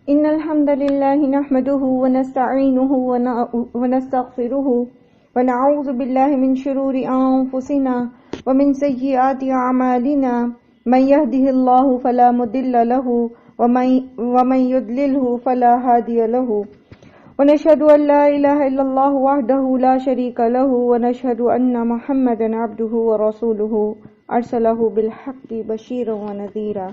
إن الحمد لله نحمده ونستعينه ونستغفره ونعوذ بالله من شرور أنفسنا ومن سيئات أعمالنا من يهده الله فلا مضل له ومن يضلله فلا هادي له ونشهد أن لا إله إلا الله وحده لا شريك له ونشهد أن محمدا عبده ورسوله أرسله بالحق بشيرا ونذيرا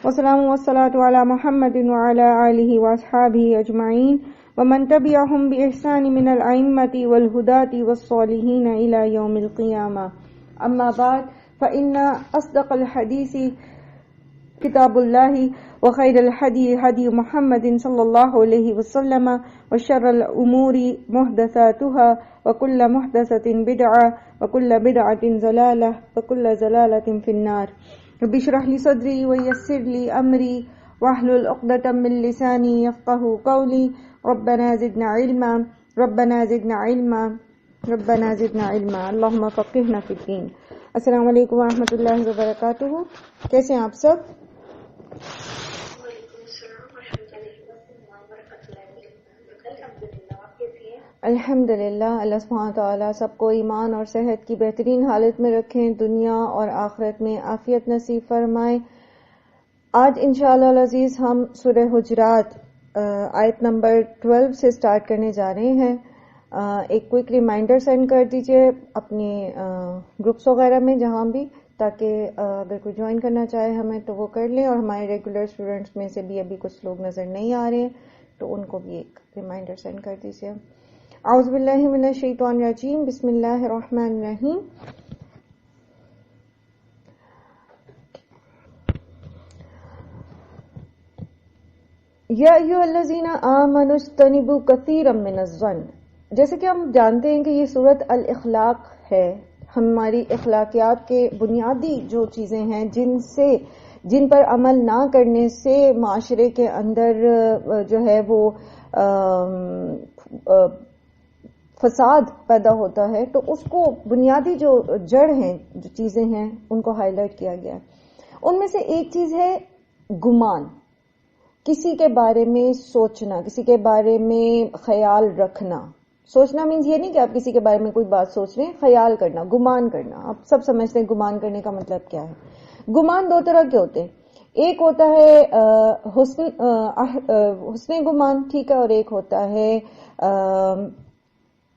والسلام والصلاة على محمد وعلى آله وأصحابه أجمعين ومن تبعهم بإحسان من الأئمة والهداة والصالحين إلى يوم القيامة. أما بعد فإن أصدق الحديث كتاب الله وخير الهدي هدي محمد صلى الله عليه وسلم وشر الأمور محدثاتها وكل محدثة بدعة وكل بدعة ضلالة وكل ضلالة في النار. رب اشرح لي صدري ويسر لي أمري واحلل عقدة من لساني يفقهوا قولي. ربنا زدنا علما ربنا زدنا علما ربنا زدنا علما اللهم فقهنا في الدين. السلام علیکم ورحمۃ اللہ وبرکاتہ. کیسے ہیں آپ سب؟ الحمدللہ. اللہ سبحانہ تعالیٰ سب کو ایمان اور صحت کی بہترین حالت میں رکھیں، دنیا اور آخرت میں عافیت نصیب فرمائے. آج انشاءاللہ العزیز ہم سورہ حجرات آیت نمبر 12 سے سٹارٹ کرنے جا رہے ہیں. ایک کوئک ریمائنڈر سینڈ کر دیجئے اپنے گروپس وغیرہ میں جہاں بھی، تاکہ اگر کوئی جوائن کرنا چاہے ہمیں تو وہ کر لیں، اور ہمارے ریگولر اسٹوڈنٹس میں سے بھی ابھی کچھ لوگ نظر نہیں آ رہے ہیں تو ان کو بھی ایک ریمائنڈر سینڈ کر دیجئے. اعوذ باللہ من الشیطان الرجیم. بسم اللہ الرحمن الرحیم. یا ایھا الذین آمنوا اجتنبوا کثیرا من الظن. جیسے کہ ہم جانتے ہیں کہ یہ سورۃ الاخلاق ہے. ہماری اخلاقیات کے بنیادی جو چیزیں ہیں جن پر عمل نہ کرنے سے معاشرے کے اندر جو ہے وہ فساد پیدا ہوتا ہے، تو اس کو بنیادی جو جڑ ہیں، جو چیزیں ہیں، ان کو ہائی لائٹ کیا گیا ہے. ان میں سے ایک چیز ہے گمان. کسی کے بارے میں سوچنا، کسی کے بارے میں خیال رکھنا. سوچنا مینز یہ نہیں کہ آپ کسی کے بارے میں کوئی بات سوچ رہے ہیں، خیال کرنا، گمان کرنا. آپ سب سمجھتے ہیں گمان کرنے کا مطلب کیا ہے. گمان دو طرح کے ہوتے ہیں. ایک ہوتا ہے حسن گمان، ٹھیک ہے، اور ایک ہوتا ہے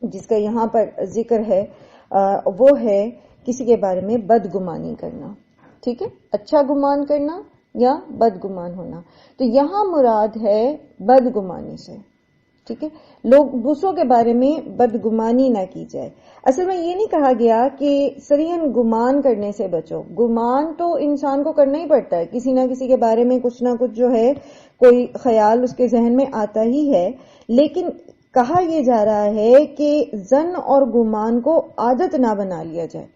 جس کا یہاں پر ذکر ہے وہ ہے کسی کے بارے میں بدگمانی کرنا. ٹھیک ہے، اچھا گمان کرنا یا بدگمان ہونا. تو یہاں مراد ہے بدگمانی سے. ٹھیک ہے، لوگ دوسروں کے بارے میں بدگمانی نہ کی جائے. اصل میں یہ نہیں کہا گیا کہ صریحاً گمان کرنے سے بچو. گمان تو انسان کو کرنا ہی پڑتا ہے، کسی نہ کسی کے بارے میں کچھ نہ کچھ جو ہے کوئی خیال اس کے ذہن میں آتا ہی ہے. لیکن کہا یہ جا رہا ہے کہ ظن اور گمان کو عادت نہ بنا لیا جائے.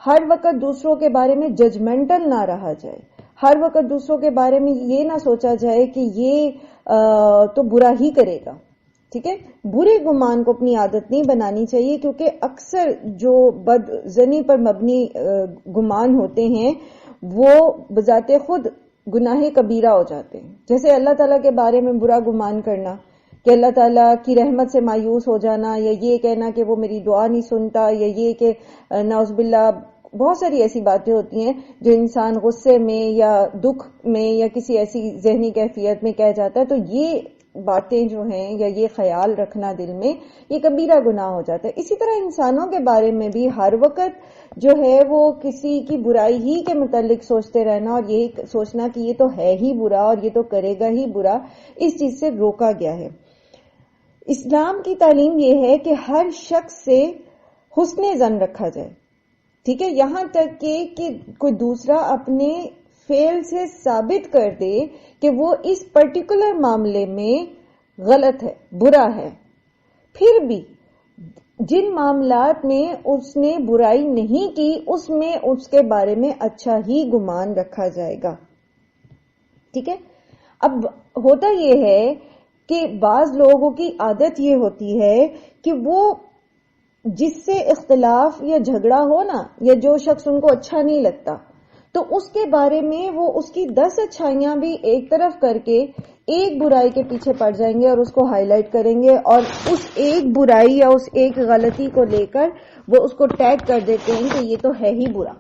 ہر وقت دوسروں کے بارے میں ججمنٹل نہ رہا جائے. ہر وقت دوسروں کے بارے میں یہ نہ سوچا جائے کہ یہ تو برا ہی کرے گا. ٹھیک ہے، برے گمان کو اپنی عادت نہیں بنانی چاہیے، کیونکہ اکثر جو بد ظنی پر مبنی گمان ہوتے ہیں وہ بذات خود گناہ کبیرہ ہو جاتے ہیں. جیسے اللہ تعالیٰ کے بارے میں برا گمان کرنا، کہ اللہ تعالیٰ کی رحمت سے مایوس ہو جانا، یا یہ کہنا کہ وہ میری دعا نہیں سنتا، یا یہ کہ نعوذ باللہ بہت ساری ایسی باتیں ہوتی ہیں جو انسان غصے میں یا دکھ میں یا کسی ایسی ذہنی کیفیت میں کہہ جاتا ہے. تو یہ باتیں جو ہیں یا یہ خیال رکھنا دل میں، یہ کبیرہ گناہ ہو جاتا ہے. اسی طرح انسانوں کے بارے میں بھی ہر وقت جو ہے وہ کسی کی برائی ہی کے متعلق سوچتے رہنا، اور یہی سوچنا کہ یہ تو ہے ہی برا اور یہ تو کرے گا ہی برا، اس چیز سے روکا گیا ہے. اسلام کی تعلیم یہ ہے کہ ہر شخص سے حسن ظن رکھا جائے. ٹھیک ہے، یہاں تک کہ کوئی دوسرا اپنے فعل سے ثابت کر دے کہ وہ اس پرٹیکولر معاملے میں غلط ہے، برا ہے، پھر بھی جن معاملات میں اس نے برائی نہیں کی اس میں اس کے بارے میں اچھا ہی گمان رکھا جائے گا. ٹھیک ہے، اب ہوتا یہ ہے کہ بعض لوگوں کی عادت یہ ہوتی ہے کہ وہ جس سے اختلاف یا جھگڑا ہو نا، یا جو شخص ان کو اچھا نہیں لگتا، تو اس کے بارے میں وہ اس کی 10 اچھائیاں بھی ایک طرف کر کے ایک برائی کے پیچھے پڑ جائیں گے اور اس کو ہائی لائٹ کریں گے اور اس ایک برائی یا اس ایک غلطی کو لے کر وہ اس کو ٹیگ کر دیتے ہیں کہ یہ تو ہے ہی برا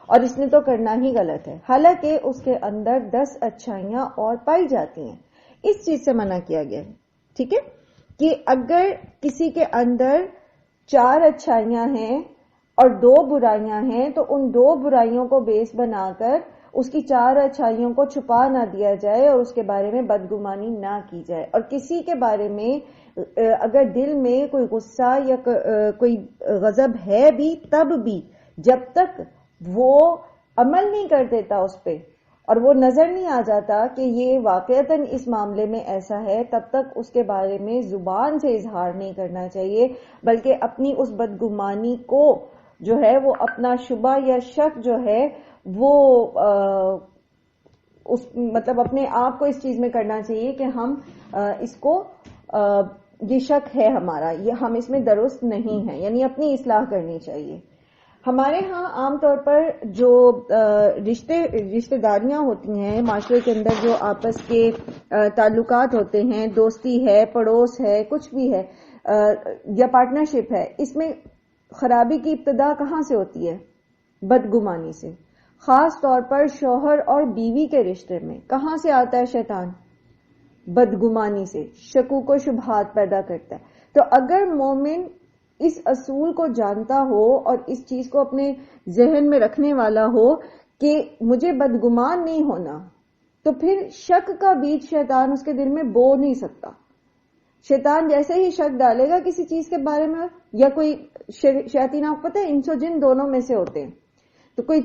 اور اس نے تو کرنا ہی غلط ہے، حالانکہ اس کے اندر 10 اچھائیاں اور پائی جاتی ہیں. اس چیز سے منع کیا گیا ہے. ٹھیک ہے کہ اگر کسی کے اندر 4 اچھائیاں ہیں اور 2 برائیاں ہیں تو ان 2 برائیوں کو بیس بنا کر اس کی 4 اچھائیوں کو چھپا نہ دیا جائے اور اس کے بارے میں بدگمانی نہ کی جائے. اور کسی کے بارے میں اگر دل میں کوئی غصہ یا کوئی غضب ہے بھی، تب بھی جب تک وہ عمل نہیں کر دیتا اس پہ اور وہ نظر نہیں آ جاتا کہ یہ واقعتاً اس معاملے میں ایسا ہے، تب تک اس کے بارے میں زبان سے اظہار نہیں کرنا چاہیے، بلکہ اپنی اس بدگمانی کو جو ہے وہ اپنا شبہ یا شک جو ہے وہ مطلب اپنے آپ کو اس چیز میں کرنا چاہیے کہ ہم اس کو یہ شک ہے ہمارا، یہ ہم اس میں درست نہیں ہے، یعنی اپنی اصلاح کرنی چاہیے. ہمارے ہاں عام طور پر جو رشتے داریاں ہوتی ہیں معاشرے کے اندر، جو آپس کے تعلقات ہوتے ہیں، دوستی ہے، پڑوس ہے، کچھ بھی ہے یا پارٹنرشپ ہے، اس میں خرابی کی ابتدا کہاں سے ہوتی ہے؟ بدگمانی سے. خاص طور پر شوہر اور بیوی کے رشتے میں کہاں سے آتا ہے شیطان؟ بدگمانی سے، شکوک و شبہات پیدا کرتا ہے. تو اگر مومن اس اصول کو جانتا ہو اور اس چیز کو اپنے ذہن میں رکھنے والا ہو کہ مجھے بدگمان نہیں ہونا، تو پھر شک کا بیج شیطان اس کے دل میں بو نہیں سکتا. شیطان جیسے ہی شک ڈالے گا کسی چیز کے بارے میں، یا کوئی شیاطین آپ پتہ ہے انس و جن دونوں میں سے ہوتے ہیں، تو کوئی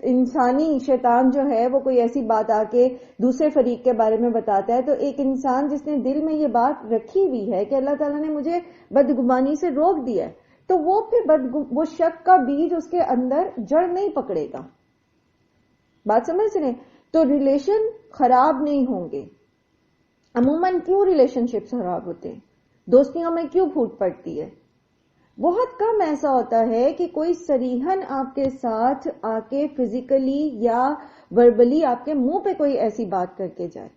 انسانی شیطان جو ہے وہ کوئی ایسی بات آ کے دوسرے فریق کے بارے میں بتاتا ہے، تو ایک انسان جس نے دل میں یہ بات رکھی ہوئی ہے کہ اللہ تعالیٰ نے مجھے بدگمانی سے روک دیا ہے، تو وہ پھر وہ شک کا بیج اس کے اندر جڑ نہیں پکڑے گا. بات سمجھ رہے ہیں؟ تو ریلیشن خراب نہیں ہوں گے. عموماً کیوں ریلیشن شپس خراب ہوتے ہیں؟ دوستیوں میں کیوں پھوٹ پڑتی ہے؟ بہت کم ایسا ہوتا ہے کہ کوئی صریحاً آپ کے ساتھ آ کے فزیکلی یا وربلی آپ کے منہ پہ کوئی ایسی بات کر کے جائے.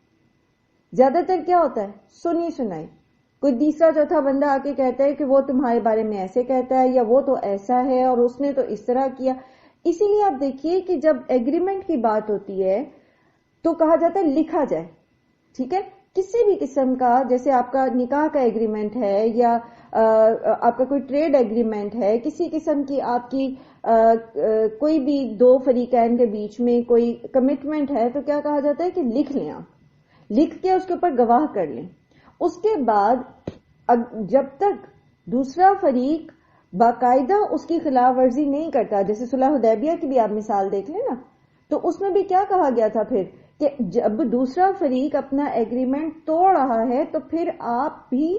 زیادہ تر کیا ہوتا ہے؟ سنی سنائی. کوئی تیسرا چوتھا بندہ آ کے کہتا ہے کہ وہ تمہارے بارے میں ایسے کہتا ہے، یا وہ تو ایسا ہے اور اس نے تو اس طرح کیا. اسی لیے آپ دیکھیے کہ جب ایگریمنٹ کی بات ہوتی ہے تو کہا جاتا ہے لکھا جائے. ٹھیک ہے، کسی بھی قسم کا، جیسے آپ کا نکاح کا ایگریمنٹ ہے یا آپ کا کوئی ٹریڈ ایگریمنٹ ہے، کسی قسم کی آپ کی کوئی بھی 2 فریقین کے بیچ میں کوئی کمٹمنٹ ہے، تو کیا کہا جاتا ہے کہ لکھ لیں، آپ لکھ کے اس کے اوپر گواہ کر لیں. اس کے بعد جب تک دوسرا فریق باقاعدہ اس کی خلاف ورزی نہیں کرتا، جیسے صلح حدیبیہ کی بھی آپ مثال دیکھ لیں نا، تو اس میں بھی کیا کہا گیا تھا پھر کہ جب دوسرا فریق اپنا ایگریمنٹ توڑ رہا ہے تو پھر آپ بھی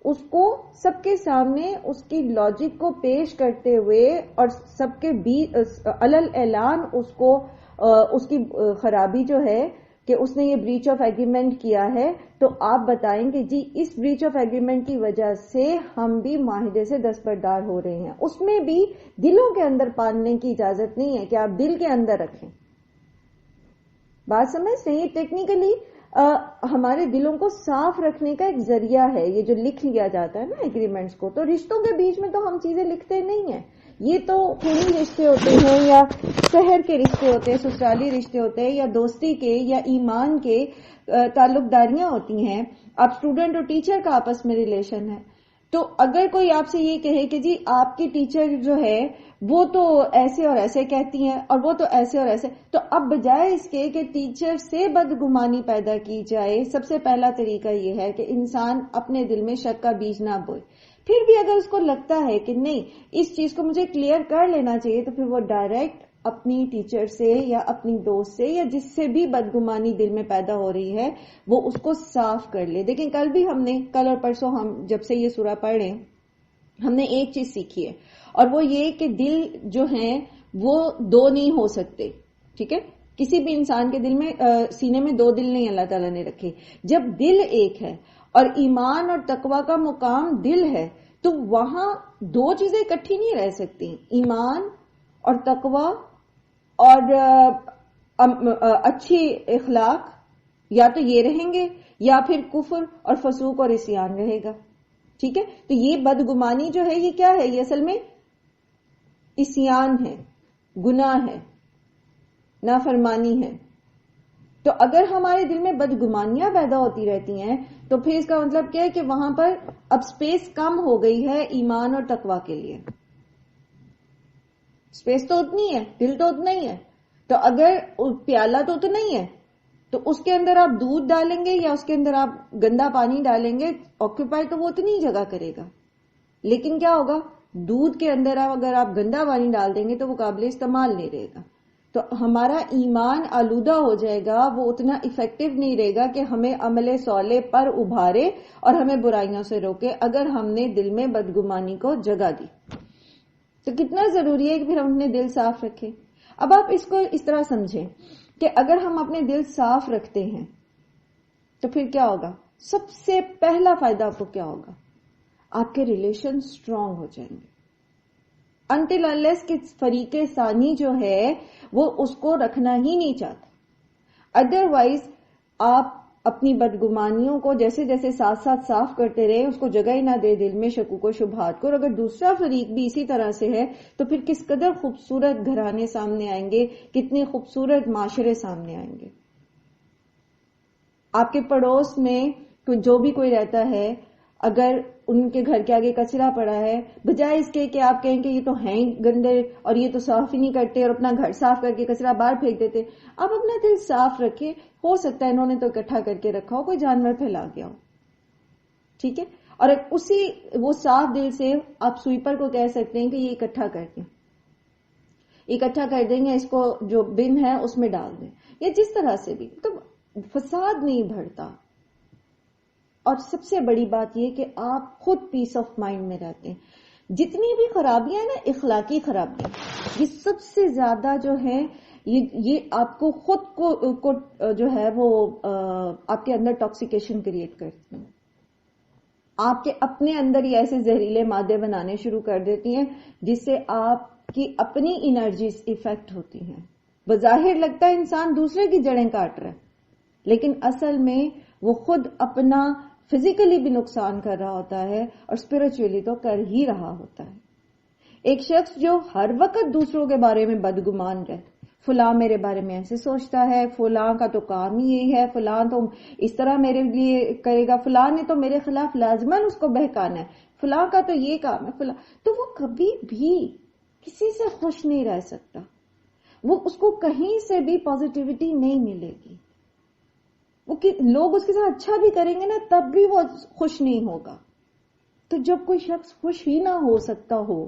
اس کو سب کے سامنے اس کی لاجک کو پیش کرتے ہوئے اور سب کے علل اعلان اس کو اس کی خرابی جو ہے کہ اس نے یہ بریچ آف ایگریمنٹ کیا ہے، تو آپ بتائیں کہ جی اس بریچ آف ایگریمنٹ کی وجہ سے ہم بھی معاہدے سے دستبردار ہو رہے ہیں. اس میں بھی دلوں کے اندر پالنے کی اجازت نہیں ہے کہ آپ دل کے اندر رکھیں. بات سمجھ رہے ہیں؟ یہ ٹیکنیکلی ہمارے دلوں کو صاف رکھنے کا ایک ذریعہ ہے، یہ جو لکھ لیا جاتا ہے نا ایگریمنٹس کو. تو رشتوں کے بیچ میں تو ہم چیزیں لکھتے نہیں ہیں، یہ تو خونی رشتے ہوتے ہیں یا شہر کے رشتے ہوتے ہیں، سسرالی رشتے ہوتے ہیں، یا دوستی کے یا ایمان کے تعلق داریاں ہوتی ہیں. آپ اسٹوڈنٹ اور ٹیچر کا آپس میں ریلیشن ہے، تو اگر کوئی آپ سے یہ کہے کہ جی آپ کی ٹیچر جو ہے وہ تو ایسے اور ایسے کہتی ہیں اور وہ تو ایسے اور ایسے، تو اب بجائے اس کے کہ ٹیچر سے بدگمانی پیدا کی جائے، سب سے پہلا طریقہ یہ ہے کہ انسان اپنے دل میں شک کا بیج نہ بوئے. پھر بھی اگر اس کو لگتا ہے کہ نہیں اس چیز کو مجھے کلیئر کر لینا چاہیے، تو پھر وہ ڈائریکٹ اپنی ٹیچر سے یا اپنی دوست سے یا جس سے بھی بدگمانی دل میں پیدا ہو رہی ہے وہ اس کو صاف کر لے. دیکھیں کل اور پرسوں ہم جب سے یہ سورہ پڑھ رہے ہیں، ہم نے ایک چیز سیکھی ہے، اور وہ یہ کہ دل جو ہیں وہ 2 نہیں ہو سکتے. ٹھیک ہے، کسی بھی انسان کے دل میں سینے میں 2 دل نہیں اللہ تعالیٰ نے رکھے. جب دل ایک ہے اور ایمان اور تقوی کا مقام دل ہے تو وہاں 2 چیزیں اکٹھی نہیں رہ سکتی، ایمان اور تقوی اور اچھی اخلاق یا تو یہ رہیں گے یا پھر کفر اور فسوق اور عصیان رہے گا. ٹھیک ہے، تو یہ بدگمانی جو ہے یہ کیا ہے؟ یہ اصل میں عصیان ہے، گناہ ہے، نافرمانی ہے. تو اگر ہمارے دل میں بدگمانیاں پیدا ہوتی رہتی ہیں تو پھر اس کا مطلب کیا ہے کہ وہاں پر اب سپیس کم ہو گئی ہے ایمان اور تقوی کے لیے. سپیس تو اتنی ہے، دل تو اتنا ہی ہے. تو اگر پیالہ تو اتنا ہی ہے تو اس کے اندر آپ دودھ ڈالیں گے یا اس کے اندر آپ گندا پانی ڈالیں گے، آکوپائی تو وہ اتنی ہی جگہ کرے گا. لیکن کیا ہوگا، دودھ کے اندر اگر آپ گندا پانی ڈال دیں گے تو وہ قابل استعمال نہیں رہے گا. تو ہمارا ایمان آلودہ ہو جائے گا، وہ اتنا افیکٹو نہیں رہے گا کہ ہمیں عمل صالح پر ابھارے اور ہمیں برائیوں سے روکے اگر ہم نے دل میں بدگمانی کو جگہ دی. تو کتنا ضروری ہے کہ پھر ہم اپنے دل صاف رکھیں. اب آپ اس کو اس طرح سمجھیں کہ اگر ہم اپنے دل صاف رکھتے ہیں تو پھر کیا ہوگا؟ سب سے پہلا فائدہ آپ کو کیا ہوگا؟ آپ کے ریلیشن سٹرونگ ہو جائیں گے. انٹل انلیس کہ فریق ثانی جو ہے وہ اس کو رکھنا ہی نہیں چاہتا. ادروائز آپ اپنی بدگمانیوں کو جیسے جیسے ساتھ ساتھ صاف کرتے رہے، اس کو جگہ ہی نہ دے دل میں شکوک و شبہات کو. اور اگر دوسرا فریق بھی اسی طرح سے ہے تو پھر کس قدر خوبصورت گھرانے سامنے آئیں گے، کتنے خوبصورت معاشرے سامنے آئیں گے. آپ کے پڑوس میں جو بھی کوئی رہتا ہے، اگر ان کے گھر کے آگے کچرا پڑا ہے، بجائے اس کے کہ آپ کہیں کہ یہ تو ہیں گندے اور یہ تو صاف ہی نہیں کرتے اور اپنا گھر صاف کر کے کچرا باہر پھینک دیتے، آپ اپنا دل صاف رکھیں. ہو سکتا ہے انہوں نے تو اکٹھا کر کے رکھا ہو، کوئی جانور پھیلا گیا ہو. ٹھیک ہے، اور اسی وہ صاف دل سے آپ سویپر کو کہہ سکتے ہیں کہ یہ اکٹھا کر دیں، اکٹھا کر دیں گے، اس کو جو بن ہے اس میں ڈال دیں، یا جس طرح سے بھی. تو فساد نہیں بڑھتا. اور سب سے بڑی بات یہ کہ آپ خود پیس آف مائنڈ میں رہتے ہیں. جتنی بھی خرابیاں ہیں نا، اخلاقی خرابیاں، یہ سب سے زیادہ جو ہے یہ آپ کو خود کو جو ہے وہ آپ کے اندر ٹاکسیکیشن کریٹ کرتی ہیں. آپ کے اپنے اندر یہ ایسے زہریلے مادے بنانے شروع کر دیتی ہیں جس سے آپ کی اپنی انرجیز افیکٹ ہوتی ہیں. بظاہر لگتا ہے انسان دوسرے کی جڑیں کاٹ رہا ہے، لیکن اصل میں وہ خود اپنا فزیکلی بھی نقصان کر رہا ہوتا ہے اور اسپرچولی تو کر ہی رہا ہوتا ہے. ایک شخص جو ہر وقت دوسروں کے بارے میں بدگمان رہے، فلاں میرے بارے میں ایسے سوچتا ہے، فلاں کا تو کام ہی یہی ہے، فلاں تو اس طرح میرے لیے کرے گا، فلاں نے تو میرے خلاف لازماً اس کو بہکانا ہے، فلاں کا تو یہ کام ہے، فلاں، تو وہ کبھی بھی کسی سے خوش نہیں رہ سکتا. وہ اس کو کہیں سے بھی پازیٹیوٹی نہیں ملے گی. وہ لوگ اس کے ساتھ اچھا بھی کریں گے نا تب بھی وہ خوش نہیں ہوگا. تو جب کوئی شخص خوش ہی نہ ہو سکتا ہو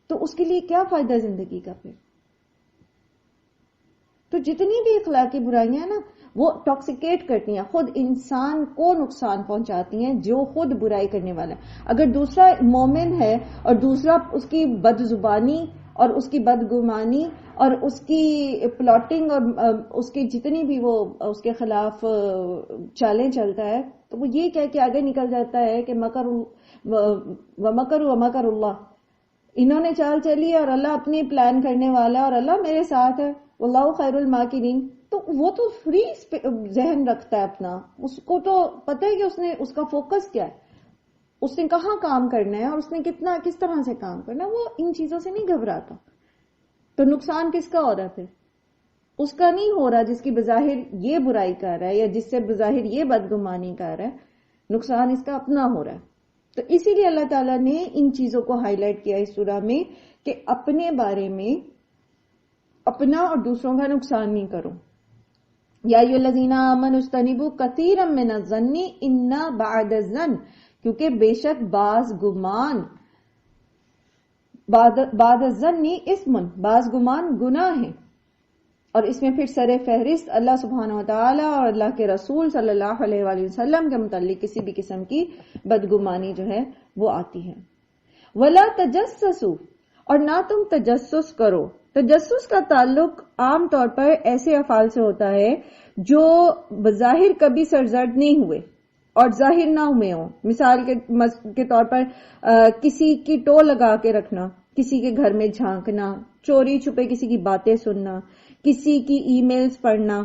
تو اس کے لیے کیا فائدہ زندگی کا پھر؟ تو جتنی بھی اخلاقی برائیاں نا وہ ٹاکسیکیٹ کرتی ہیں، خود انسان کو نقصان پہنچاتی ہیں جو خود برائی کرنے والا ہے. اگر دوسرا مومن ہے اور دوسرا اس کی بد زبانی اور اس کی بدگمانی اور اس کی پلاٹنگ اور اس کی جتنی بھی وہ اس کے خلاف چالیں چلتا ہے، تو وہ یہ کہہ کے آگے نکل جاتا ہے کہ مکر اللہ، انہوں نے چال چلی اور اللہ اپنی پلان کرنے والا ہے اور اللہ میرے ساتھ ہے، واللہ خیر الماکرین. تو وہ تو فری ذہن رکھتا ہے اپنا، اس کو تو پتہ ہے کہ اس کا فوکس کیا ہے، اس نے کہاں کام کرنا ہے اور اس نے کس طرح سے کام کرنا ہے. وہ ان چیزوں سے نہیں گھبراتا. تو نقصان کس کا ہو رہا ہے پھر؟ اس کا نہیں ہو رہا جس کی بظاہر یہ برائی کر رہا ہے یا جس سے بظاہر یہ بدگمانی کر رہا ہے. نقصان اس کا اپنا ہو رہا ہے. تو اسی لیے اللہ تعالیٰ نے ان چیزوں کو ہائی لائٹ کیا اس سورہ میں کہ اپنے بارے میں اپنا اور دوسروں کا نقصان نہیں کرو. یا ایھا الذین آمنوا اجتنبوا کثیرا من الظن ان بعض الظن، کیونکہ بے شک بعض گمان، بعض الظن اسم، بعض گمان گناہ ہے. اور اس میں پھر سر فہرست اللہ سبحانہ وتعالی اور اللہ کے رسول صلی اللہ علیہ وآلہ وسلم کے متعلق کسی بھی قسم کی بدگمانی جو ہے وہ آتی ہے. ولا تجسسوا، اور نہ تم تجسس کرو. تجسس کا تعلق عام طور پر ایسے افعال سے ہوتا ہے جو بظاہر کبھی سرزد نہیں ہوئے اور ظاہر نہ ہوئے ہوں. مثال کے طور پر کسی کی ٹو لگا کے رکھنا، کسی کے گھر میں جھانکنا، چوری چھپے کسی کی باتیں سننا، کسی کی ای میلز پڑھنا،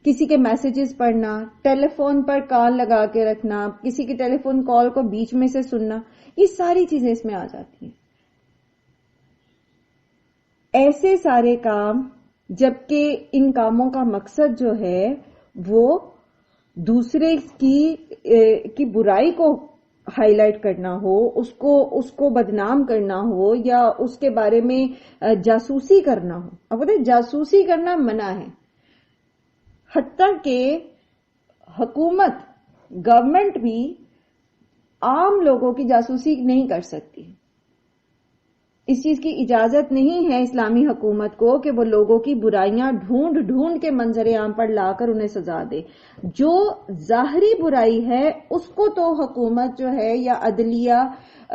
کسی کے میسیجز پڑھنا، ٹیلی فون پر کان لگا کے رکھنا، کسی کی ٹیلی فون کال کو بیچ میں سے سننا، یہ ساری چیزیں اس میں آ جاتی ہیں. ایسے سارے کام، جبکہ ان کاموں کا مقصد جو ہے وہ دوسرے کی برائی کو ہائی لائٹ کرنا ہو، اس کو بدنام کرنا ہو، یا اس کے بارے میں جاسوسی کرنا ہو. اب بتائیں جاسوسی کرنا منع ہے، حتیٰ کہ حکومت، گورنمنٹ بھی عام لوگوں کی جاسوسی نہیں کر سکتی. اس چیز کی اجازت نہیں ہے اسلامی حکومت کو کہ وہ لوگوں کی برائیاں ڈھونڈ ڈھونڈ کے منظر عام پر لا کر انہیں سزا دے. جو ظاہری برائی ہے اس کو تو حکومت جو ہے یا عدلیہ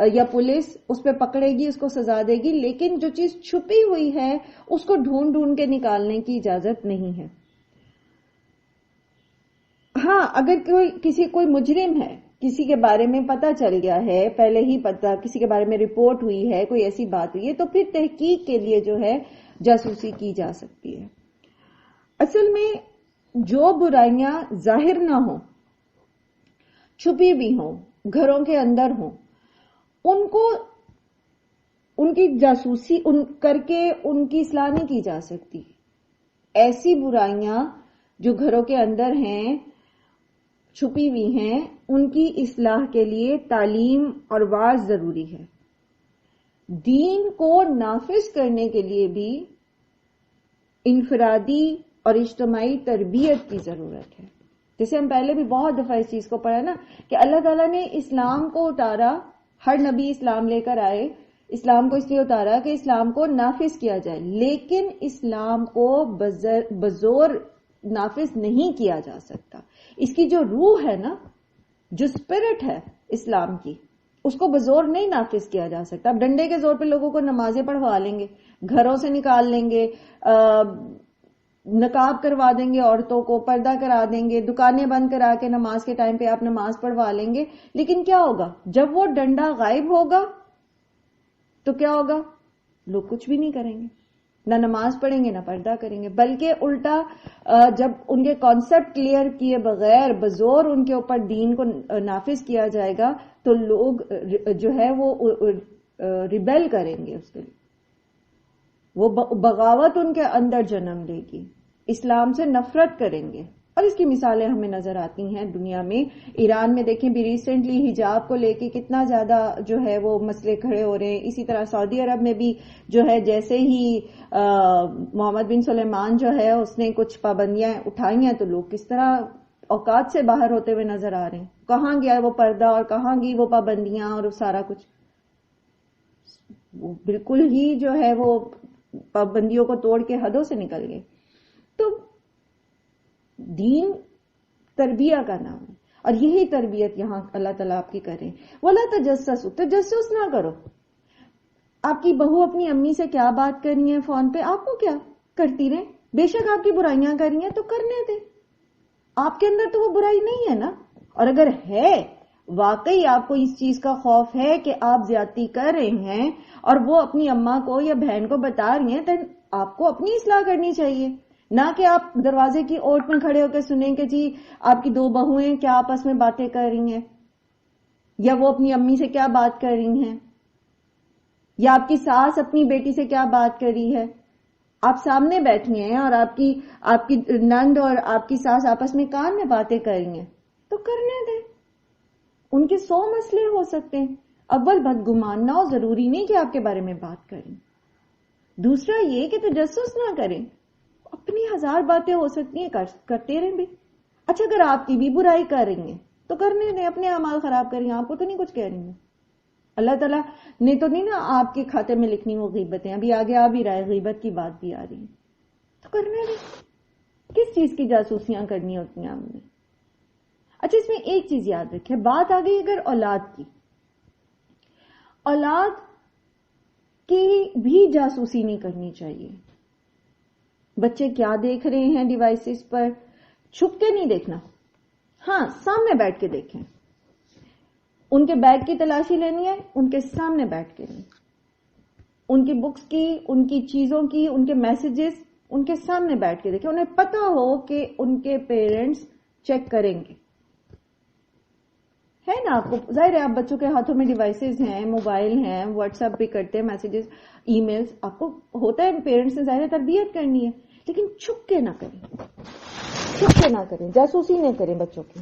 یا پولیس اس پہ پکڑے گی، اس کو سزا دے گی، لیکن جو چیز چھپی ہوئی ہے اس کو ڈھونڈ ڈھونڈ کے نکالنے کی اجازت نہیں ہے. ہاں، اگر کوئی مجرم ہے، کسی کے بارے میں پتا چل گیا ہے، پہلے ہی پتا، کسی کے بارے میں رپورٹ ہوئی ہے، کوئی ایسی بات ہوئی ہے، تو پھر تحقیق کے لیے جو ہے جاسوسی کی جا سکتی ہے. اصل میں جو برائیاں ظاہر نہ ہوں، چھپی بھی ہوں، گھروں کے اندر ہوں، ان کی جاسوسی کر کے ان کی اصلاح نہیں کی جا سکتی. ایسی برائیاں جو گھروں کے اندر ہیں، چھپی ہوئی ہیں، ان کی اصلاح کے لیے تعلیم اور وعظ ضروری ہے. دین کو نافذ کرنے کے لیے بھی انفرادی اور اجتماعی تربیت کی ضرورت ہے. جیسے ہم پہلے بھی بہت دفعہ اس چیز کو پڑھا نا کہ اللہ تعالیٰ نے اسلام کو اتارا، ہر نبی اسلام لے کر آئے، اسلام کو اس لیے اتارا کہ اسلام کو نافذ کیا جائے، لیکن اسلام کو بزور نافذ نہیں کیا جا سکتا. اس کی جو روح ہے نا، جو اسپرٹ ہے اسلام کی، اس کو بزور نہیں نافذ کیا جا سکتا. اب ڈنڈے کے زور پہ لوگوں کو نمازیں پڑھوا لیں گے، گھروں سے نکال لیں گے، نقاب کروا دیں گے، عورتوں کو پردہ کرا دیں گے، دکانیں بند کرا کے نماز کے ٹائم پہ آپ نماز پڑھوا لیں گے، لیکن کیا ہوگا جب وہ ڈنڈا غائب ہوگا تو کیا ہوگا؟ لوگ کچھ بھی نہیں کریں گے، نہ نماز پڑھیں گے، نہ پردہ کریں گے، بلکہ الٹا جب ان کے کانسیپٹ کلیئر کیے بغیر بزور ان کے اوپر دین کو نافذ کیا جائے گا تو لوگ جو ہے وہ ریبیل کریں گے، اس کے لیے وہ بغاوت ان کے اندر جنم لے گی، اسلام سے نفرت کریں گے. اور اس کی مثالیں ہمیں نظر آتی ہیں دنیا میں. ایران میں دیکھیں بھی ریسنٹلی حجاب کو لے کے کتنا زیادہ جو ہے وہ مسئلے کھڑے ہو رہے ہیں. اسی طرح سعودی عرب میں بھی جو ہے جیسے ہی محمد بن سلیمان جو ہے اس نے کچھ پابندیاں اٹھائی ہیں تو لوگ کس طرح اوقات سے باہر ہوتے ہوئے نظر آ رہے ہیں. کہاں گیا وہ پردہ اور کہاں گئی وہ پابندیاں اور سارا کچھ. وہ بالکل ہی جو ہے وہ پابندیوں کو توڑ کے حدوں سے نکل گئے. تو دین تربیہ کا نام ہے اور یہی تربیت یہاں اللہ تعالیٰ آپ کی کریں. وَلَا تَجَسَّسُوا، تجسس نہ کرو. آپ کی بہو اپنی امی سے کیا بات کرنی ہے فون پہ، آپ کو کیا، کرتی رہیں. بے شک آپ کی برائیاں کر رہی ہیں تو کرنے دیں، آپ کے اندر تو وہ برائی نہیں ہے نا. اور اگر ہے واقعی آپ کو اس چیز کا خوف ہے کہ آپ زیادتی کر رہے ہیں اور وہ اپنی اماں کو یا بہن کو بتا رہی ہیں، تو آپ کو اپنی اصلاح کرنی چاہیے، نہ کہ آپ دروازے کی اوٹ میں کھڑے ہو کے سنیں کہ جی آپ کی دو بہویں کیا آپس میں باتیں کر رہی ہیں، یا وہ اپنی امی سے کیا بات کر رہی ہیں، یا آپ کی ساس اپنی بیٹی سے کیا بات کر رہی ہے. آپ سامنے بیٹھی ہیں اور آپ کی نند اور آپ کی ساس آپس میں کان میں باتیں کر رہی ہیں تو کرنے دیں. ان کے 100 مسئلے ہو سکتے ہیں. اول بدگمان نہ ہو، ضروری نہیں کہ آپ کے بارے میں بات کریں. دوسرا یہ کہ تجسس نہ کریں، اپنی 1000 باتیں ہو سکتی ہیں، کرتے رہیں بھی. اچھا اگر آپ کی بھی برائی کر رہی ہیں تو کرنے دیں، اپنے اعمال خراب کر رہی ہیں، آپ کو تو نہیں کچھ کہہ رہی ہیں. اللہ تعالیٰ نے تو نہیں نا آپ کے کھاتے میں لکھنی وہ غیبتیں، ابھی آگے آ بھی رہا ہے، غیبت کی بات بھی آ رہی ہے، تو کرنے دیں. کس چیز کی جاسوسیاں کرنی ہوتی ہیں ہم نے. اچھا اس میں ایک چیز یاد رکھیں، بات آ گئی اگر اولاد کی، اولاد کی بھی جاسوسی نہیں کرنی چاہیے. بچے کیا دیکھ رہے ہیں ڈیوائسز پر، چھپ کے نہیں دیکھنا، ہاں سامنے بیٹھ کے دیکھیں. ان کے بیگ کی تلاشی لینی ہے، ان کے سامنے بیٹھ کے لیں. ان کی بکس کی، ان کی چیزوں کی، ان کے میسیجز ان کے سامنے بیٹھ کے دیکھیں, انہیں پتا ہو کہ ان کے پیرنٹس چیک کریں گے. ہے نا, آپ کو ظاہر ہے آپ بچوں کے ہاتھوں میں ڈیوائسز ہیں, موبائل ہیں, واٹس ایپ بھی کرتے ہیں, میسیجز, ای میلز, آپ کو ہوتا ہے پیرنٹس نے ظاہر تربیت کرنی ہے, لیکن چھپ کے نہ کریں, چھپ کے نہ کریں, جاسوسی نہ کریں بچوں کی.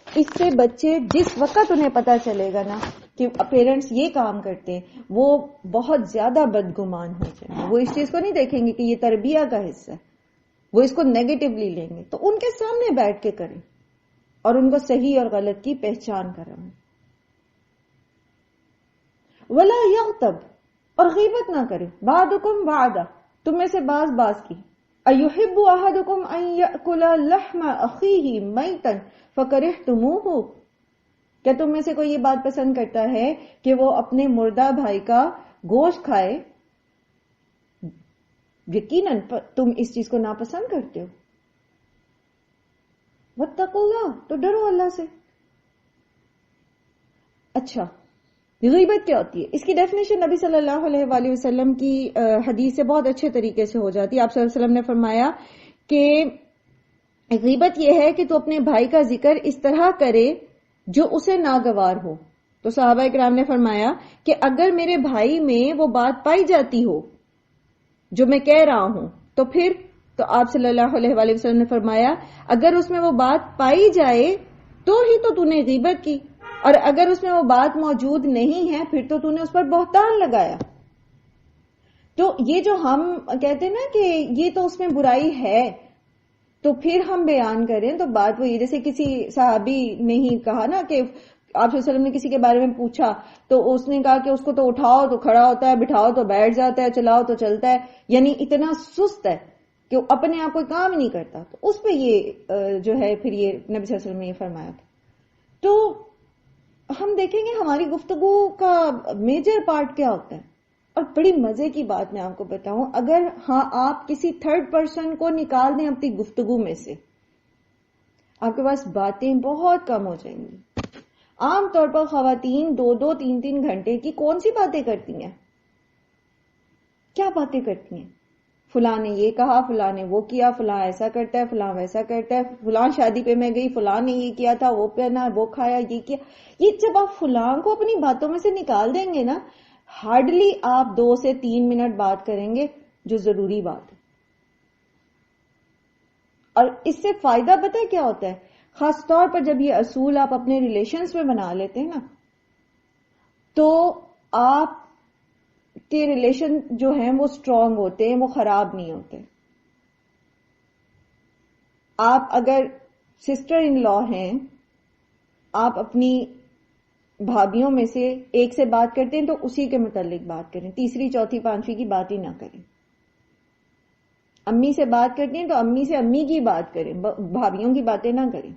اس سے بچے جس وقت انہیں پتا چلے گا نا کہ پیرنٹس یہ کام کرتے ہیں, وہ بہت زیادہ بدگمان ہو جائیں گے. وہ اس چیز کو نہیں دیکھیں گے کہ یہ تربیت کا حصہ ہے, وہ اس کو نیگیٹولی لیں گے. تو ان کے سامنے بیٹھ کے کریں اور ان کو صحیح اور غلط کی پہچان کرائیں. ولا یغتب, اور غیبت نہ کرے. بعضکم بعضا, تم میں سے بعض کی. ایحب احدکم ان یأکل لحم اخیہ میتا فکرہتموہ, کیا تم میں سے کوئی یہ بات پسند کرتا ہے کہ وہ اپنے مردہ بھائی کا گوشت کھائے؟ یقیناً تم اس چیز کو ناپسند کرتے ہو. واتقوا اللہ, تو ڈرو اللہ سے. اچھا, غیبت کیا ہوتی ہے؟ اس کی ڈیفینیشن نبی صلی اللہ علیہ وآلہ وسلم کی حدیث سے بہت اچھے طریقے سے ہو جاتی ہے. آپ صلی اللہ علیہ وسلم نے فرمایا کہ غیبت یہ ہے کہ تو اپنے بھائی کا ذکر اس طرح کرے جو اسے ناگوار ہو. تو صحابہ کرام نے فرمایا کہ اگر میرے بھائی میں وہ بات پائی جاتی ہو جو میں کہہ رہا ہوں تو پھر, تو آپ صلی اللہ علیہ وآلہ وسلم نے فرمایا اگر اس میں وہ بات پائی جائے تو ہی تو نے غیبت کی, اور اگر اس میں وہ بات موجود نہیں ہے پھر تو نے اس پر بہتان لگایا. تو یہ جو ہم کہتے ہیں نا کہ یہ تو اس میں برائی ہے تو پھر ہم بیان کریں, تو بات وہی, جیسے کسی صحابی نے ہی کہا نا کہ آپ صلی اللہ علیہ وسلم نے کسی کے بارے میں پوچھا تو اس نے کہا کہ اس کو تو اٹھاؤ تو کھڑا ہوتا ہے, بٹھاؤ تو بیٹھ جاتا ہے, چلاؤ تو چلتا ہے, یعنی اتنا سست ہے کہ وہ اپنے آپ کوئی کام ہی نہیں کرتا. تو اس پہ یہ جو ہے پھر یہ نبی صلی اللہ علیہ وسلم نے یہ فرمایا تھا. تو ہم دیکھیں گے ہماری گفتگو کا میجر پارٹ کیا ہوتا ہے. اور بڑی مزے کی بات میں آپ کو بتاؤں, اگر ہاں آپ کسی تھرڈ پرسن کو نکال دیں اپنی گفتگو میں سے, آپ کے پاس باتیں بہت کم ہو جائیں گی. عام طور پر خواتین 2-2, 3-3 گھنٹے کی کون سی باتیں کرتی ہیں؟ کیا باتیں کرتی ہیں؟ فلاں نے یہ کہا, فلاں نے وہ کیا, فلاں ایسا کرتا ہے, فلاں ویسا کرتا ہے, فلاں شادی پہ میں گئی, فلاں نے یہ کیا تھا, وہ پہنا, وہ کھایا, یہ کیا. یہ جب آپ فلاں کو اپنی باتوں میں سے نکال دیں گے نا, ہارڈلی آپ 2 سے 3 منٹ بات کریں گے جو ضروری بات ہے. اور اس سے فائدہ پتہ ہے کیا ہوتا ہے؟ خاص طور پر جب یہ اصول آپ اپنے ریلیشنز میں بنا لیتے ہیں نا, تو آپ کے ریلیشن جو ہیں وہ اسٹرانگ ہوتے ہیں, وہ خراب نہیں ہوتے. آپ اگر سسٹر ان لا ہیں, آپ اپنی بھابھیوں میں سے ایک سے بات کرتے ہیں تو اسی کے متعلق بات کریں, تیسری, چوتھی, پانچویں کی بات ہی نہ کریں. امی سے بات کرتے ہیں تو امی سے امی کی بات کریں, بھابھیوں کی باتیں نہ کریں.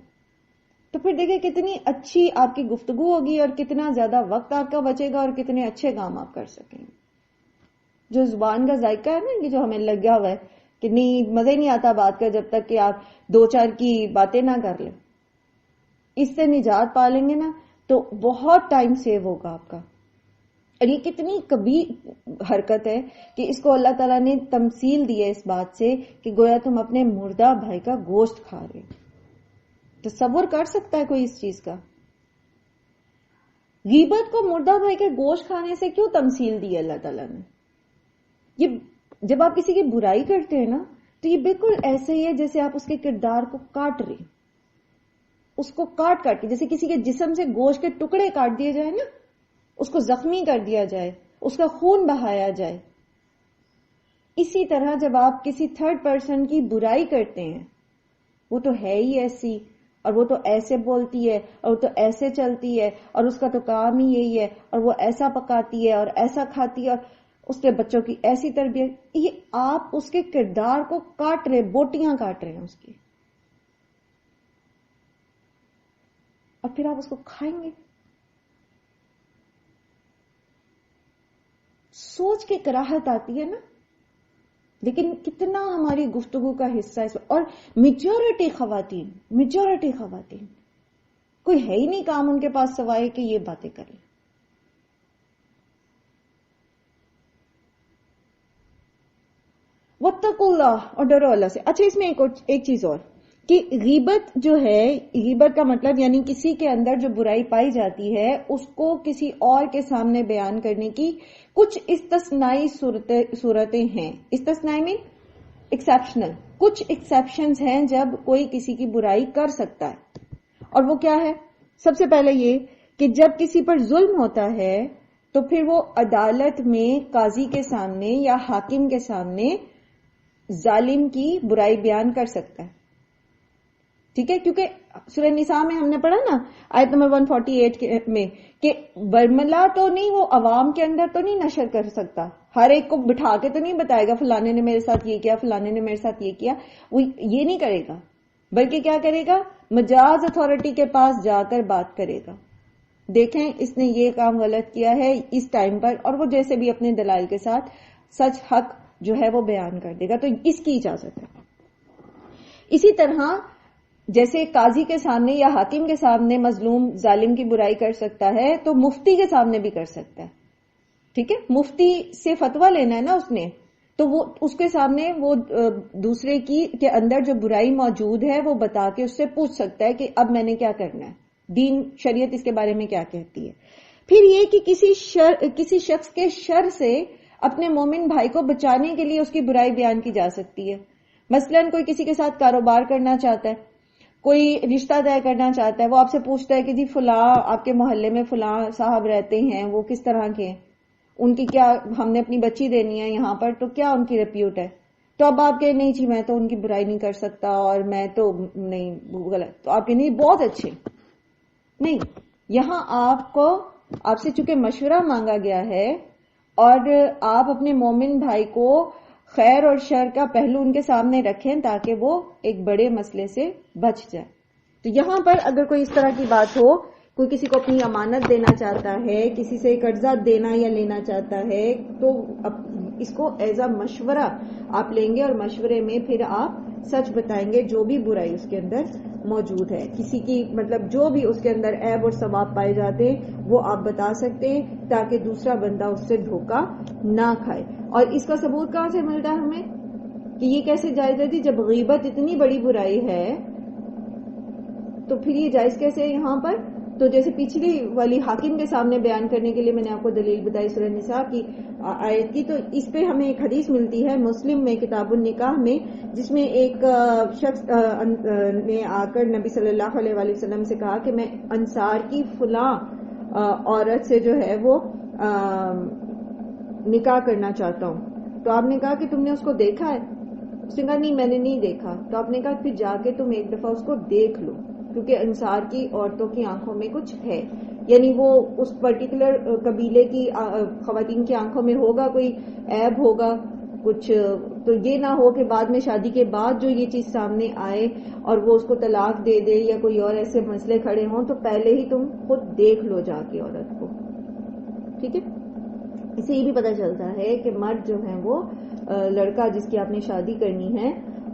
تو پھر دیکھیں کتنی اچھی آپ کی گفتگو ہوگی اور کتنا زیادہ وقت آپ کا بچے گا اور کتنے اچھے کام آپ کر سکیں گے. جو زبان کا ذائقہ ہے نا, یہ جو ہمیں لگ گیا ہوا ہے کہ نہیں مزہ ہی نہیں آتا بات کا جب تک کہ آپ 2-4 کی باتیں نہ کر لیں, اس سے نجات پا لیں گے نا تو بہت ٹائم سیو ہوگا آپ کا. اور یہ کتنی کبیر حرکت ہے کہ اس کو اللہ تعالیٰ نے تمثیل دی ہے اس بات سے کہ گویا تم اپنے مردہ بھائی کا گوشت کھا رہے. تصور کر سکتا ہے کوئی اس چیز کا؟ غیبت کو مردہ بھائی کے گوشت کھانے سے کیوں تمثیل دی ہے اللہ تعالیٰ نے؟ یہ جب آپ کسی کی برائی کرتے ہیں نا تو یہ بالکل ایسے ہی ہے جیسے آپ اس کے کردار کو کاٹ رہے, اس کو کاٹ کے, جیسے کسی کے جسم سے گوشت کے ٹکڑے کاٹ دیے جائے نا, اس کو زخمی کر دیا جائے, اس کا خون بہایا جائے. اسی طرح جب آپ کسی تھرڈ پرسن کی برائی کرتے ہیں, وہ تو ہے ہی ایسی, اور وہ تو ایسے بولتی ہے, اور وہ تو ایسے چلتی ہے, اور اس کا تو کام ہی یہی ہے, اور وہ ایسا پکاتی ہے اور ایسا کھاتی ہے, اور اس کے بچوں کی ایسی تربیت, یہ آپ اس کے کردار کو کاٹ رہے, بوٹیاں کاٹ رہے ہیں اس کی, اور پھر آپ اس کو کھائیں گے. سوچ کے کراہت آتی ہے نا. لیکن کتنا ہماری گفتگو کا حصہ ہے, اور میجورٹی خواتین کوئی ہے ہی نہیں کام ان کے پاس سوائے کہ یہ باتیں کریں. واتقوا اللہ، اور ڈرو اللہ سے. اچھا اس میں ایک چیز اور کہ غیبت جو ہے، غیبت کا مطلب یعنی کسی کے اندر جو برائی پائی جاتی ہے اس کو کسی اور کے سامنے بیان کرنے کی کچھ استثنائی صورتیں ہیں. استثنائی میں ایکسیپشنل، کچھ ایکسیپشنز ہیں جب کوئی کسی کی برائی کر سکتا ہے. اور وہ کیا ہے؟ سب سے پہلے یہ کہ جب کسی پر ظلم ہوتا ہے تو پھر وہ عدالت میں قاضی کے سامنے یا حاکم کے سامنے ظالم کی برائی بیان کر سکتا ہے. ٹھیک ہے، کیونکہ سورہ نساء میں ہم نے پڑھا نا آیت نمبر 148 میں کہ برملا تو نہیں، وہ عوام کے اندر تو نہیں نشر کر سکتا، ہر ایک کو بٹھا کے تو نہیں بتائے گا فلانے نے میرے ساتھ یہ کیا، فلانے نے میرے ساتھ یہ کیا. وہ یہ نہیں کرے گا، بلکہ کیا کرے گا؟ مجاز اتھارٹی کے پاس جا کر بات کرے گا. دیکھیں اس نے یہ کام غلط کیا ہے اس ٹائم پر، اور وہ جیسے بھی اپنے دلائل کے ساتھ سچ حق جو ہے وہ بیان کر دے گا. تو اس کی اجازت ہے. اسی طرح جیسے قاضی کے سامنے یا حاکم کے سامنے مظلوم ظالم کی برائی کر سکتا ہے تو مفتی کے سامنے بھی کر سکتا ہے. ٹھیک ہے، مفتی سے فتویٰ لینا ہے نا اس نے، تو وہ اس کے سامنے وہ دوسرے کی کے اندر جو برائی موجود ہے وہ بتا کے اس سے پوچھ سکتا ہے کہ اب میں نے کیا کرنا ہے، دین شریعت اس کے بارے میں کیا کہتی ہے. پھر یہ کہ کسی شخص کے شر سے اپنے مومن بھائی کو بچانے کے لیے اس کی برائی بیان کی جا سکتی ہے. مثلاً کوئی کسی کے ساتھ کاروبار کرنا چاہتا ہے، کوئی رشتہ طے کرنا چاہتا ہے، وہ آپ سے پوچھتا ہے کہ جی فلاں آپ کے محلے میں فلاں صاحب رہتے ہیں، وہ کس طرح کے ہیں، ان کی کیا، ہم نے اپنی بچی دینی ہے یہاں پر، تو کیا ان کی ریپیوٹ ہے. تو اب آپ کہ نہیں جی میں تو ان کی برائی نہیں کر سکتا اور میں تو نہیں، غلط. تو آپ کہ نہیں بہت اچھے. نہیں، یہاں آپ سے چونکہ مشورہ مانگا گیا ہے اور آپ اپنے مومن بھائی کو خیر اور شر کا پہلو ان کے سامنے رکھیں تاکہ وہ ایک بڑے مسئلے سے بچ جائے. تو یہاں پر اگر کوئی اس طرح کی بات ہو، کوئی کسی کو اپنی امانت دینا چاہتا ہے، کسی سے قرضہ دینا یا لینا چاہتا ہے، تو اس کو ایز اے مشورہ آپ لیں گے اور مشورے میں پھر آپ سچ بتائیں گے جو بھی برائی اس کے اندر موجود ہے. کسی کی مطلب جو بھی اس کے اندر عیب اور ثواب پائے جاتے ہیں وہ آپ بتا سکتے ہیں تاکہ دوسرا بندہ اس سے دھوکہ نہ کھائے. اور اس کا ثبوت کہاں سے ملتا ہے ہمیں کہ یہ کیسے جائز ہے؟ جب غیبت اتنی بڑی برائی ہے تو پھر یہ جائز کیسے ہے یہاں پر؟ تو جیسے پچھلی والی حاکم کے سامنے بیان کرنے کے لیے میں نے آپ کو دلیل بتائی سورہ نساء کی آیت کی، تو اس پہ ہمیں ایک حدیث ملتی ہے مسلم میں کتاب النکاح میں، جس میں ایک شخص نے آ کر نبی صلی اللہ علیہ وآلہ وسلم سے کہا کہ میں انصار کی فلاں عورت سے جو ہے وہ نکاح کرنا چاہتا ہوں. تو آپ نے کہا کہ تم نے اس کو دیکھا ہے؟ اس نے کہا نہیں میں نے نہیں دیکھا. تو آپ نے کہا پھر جا کے تم ایک دفعہ اس کو دیکھ لو، کیونکہ انصار کی عورتوں کی آنکھوں میں کچھ ہے، یعنی وہ اس پرٹیکولر قبیلے کی خواتین کی آنکھوں میں ہوگا کوئی عیب ہوگا کچھ، تو یہ نہ ہو کہ بعد میں شادی کے بعد جو یہ چیز سامنے آئے اور وہ اس کو طلاق دے دے یا کوئی اور ایسے مسئلے کھڑے ہوں. تو پہلے ہی تم خود دیکھ لو جا کے عورت کو. ٹھیک ہے، اس سے یہ بھی پتہ چلتا ہے کہ مرد جو ہیں وہ لڑکا جس کی آپ نے شادی کرنی ہے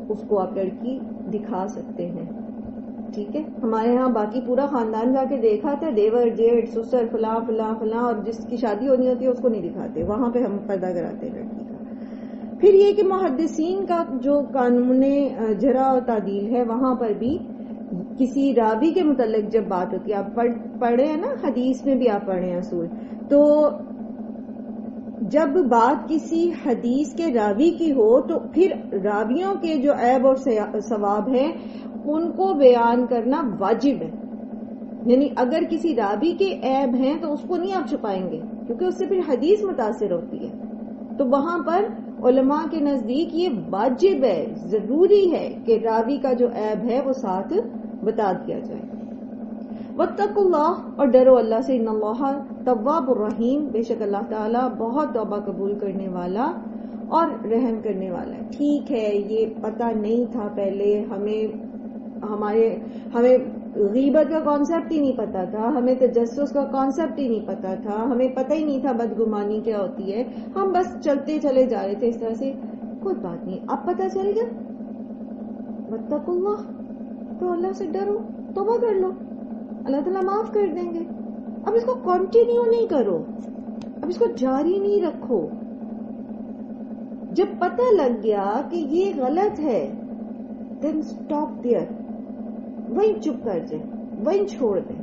اس کو آپ لڑکی دکھا سکتے ہیں. ٹھیک ہے، ہمارے ہاں باقی پورا خاندان جا کے دیکھا تھا، دیور جیٹھ سسر فلاں فلاں فلاں، اور جس کی شادی ہونی ہوتی ہے اس کو نہیں دکھاتے، وہاں پہ ہم پردہ کراتے ہیں لڑکی کا. پھر یہ کہ محدثین کا جو قانون جرح و تعدیل ہے وہاں پر بھی کسی راوی کے متعلق جب بات ہوتی ہے، آپ پڑھے ہیں نا حدیث میں بھی آپ پڑھے ہیں اصول، تو جب بات کسی حدیث کے راوی کی ہو تو پھر راویوں کے جو عیب اور ثواب ہیں ان کو بیان کرنا واجب ہے. یعنی اگر کسی راوی کے عیب ہیں تو اس کو نہیں آپ چھپائیں گے کیونکہ اس سے پھر حدیث متاثر ہوتی ہے. تو وہاں پر علماء کے نزدیک یہ واجب ہے، ضروری ہے کہ راوی کا جو عیب ہے وہ ساتھ بتا دیا جائے. واتقوا اللہ، اور ڈرو اللہ سے، ان اللہ تواب الرحیم، بے شک اللہ تعالیٰ بہت توبہ قبول کرنے والا اور رحم کرنے والا ہے. ٹھیک ہے، یہ پتہ نہیں تھا پہلے، ہمیں غیبت کا کانسیپٹ ہی نہیں پتا تھا، ہمیں تجسس کا کانسیپٹ ہی نہیں پتا تھا، ہمیں پتہ ہی نہیں تھا بدگمانی کیا ہوتی ہے، ہم بس چلتے چلے جا رہے تھے اس طرح سے. کوئی بات نہیں، اب پتہ چل گیا. واتقوا اللہ، تو اللہ سے ڈرو، توبہ کر لو، اللہ تعالیٰ معاف کر دیں گے. اب اس کو کنٹینیو نہیں کرو، اب اس کو جاری نہیں رکھو. جب پتہ لگ گیا کہ یہ غلط ہے دین اسٹاپ دیئر، وہیں چپ کر جائیں، وہیں چھوڑ دیں.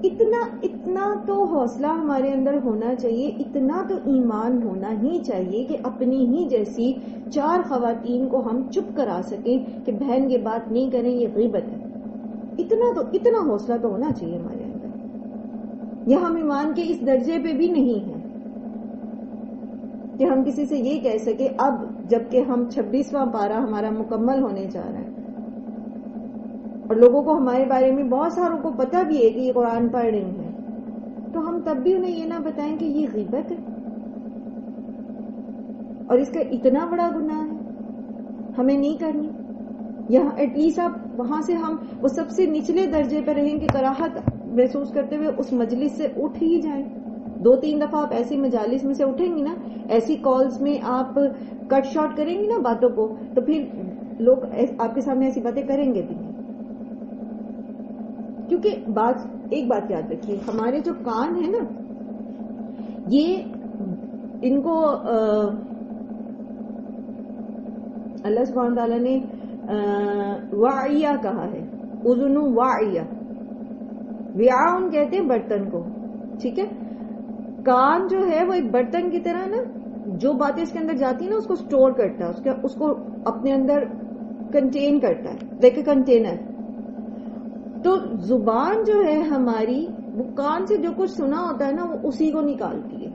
اتنا تو حوصلہ ہمارے اندر ہونا چاہیے، اتنا تو ایمان ہونا ہی چاہیے کہ اپنی ہی جیسی 4 خواتین کو ہم چپ کرا سکیں کہ بہن یہ بات نہیں کریں، یہ غیبت ہے. اتنا حوصلہ تو ہونا چاہیے ہمارے اندر. یا ہم ایمان کے اس درجے پہ بھی نہیں ہیں کہ ہم کسی سے یہ کہہ سکے اب جبکہ ہم 26واں پارہ ہمارا مکمل ہونے جا رہا ہے اور لوگوں کو ہمارے بارے میں بہت ساروں کو پتہ بھی ہے کہ یہ قرآن پڑھ رہی ہیں، تو ہم تب بھی انہیں یہ نہ بتائیں کہ یہ غیبت ہے اور اس کا اتنا بڑا گناہ ہے، ہمیں نہیں کرنی. یہاں ایٹ لیسٹ آپ وہاں سے ہم وہ سب سے نچلے درجے پہ رہیں کہ کراہت محسوس کرتے ہوئے اس مجلس سے اٹھ ہی جائیں. 2-3 دفعہ آپ ایسی مجالس میں سے اٹھیں گی نا، ایسی کالز میں آپ کٹ شارٹ کریں گی نا باتوں کو، تو پھر لوگ آپ کے سامنے ایسی باتیں کریں گے بھی نہیں. کیونکہ ایک بات یاد رکھیے، ہمارے جو کان ہیں نا، یہ ان کو اللہ سبحانہ تعالیٰ نے واعیہ کہا ہے، اذن واعیہ. وعاء کہتے ہیں برتن کو، ٹھیک ہے. کان جو ہے وہ ایک برتن کی طرح نا، جو باتیں اس کے اندر جاتی ہیں نا اس کو سٹور کرتا ہے، اس کو اپنے اندر کنٹین کرتا ہے، لائک اے کنٹینر. تو زبان جو ہے ہماری، وہ کان سے جو کچھ سنا ہوتا ہے نا وہ اسی کو نکالتی ہے.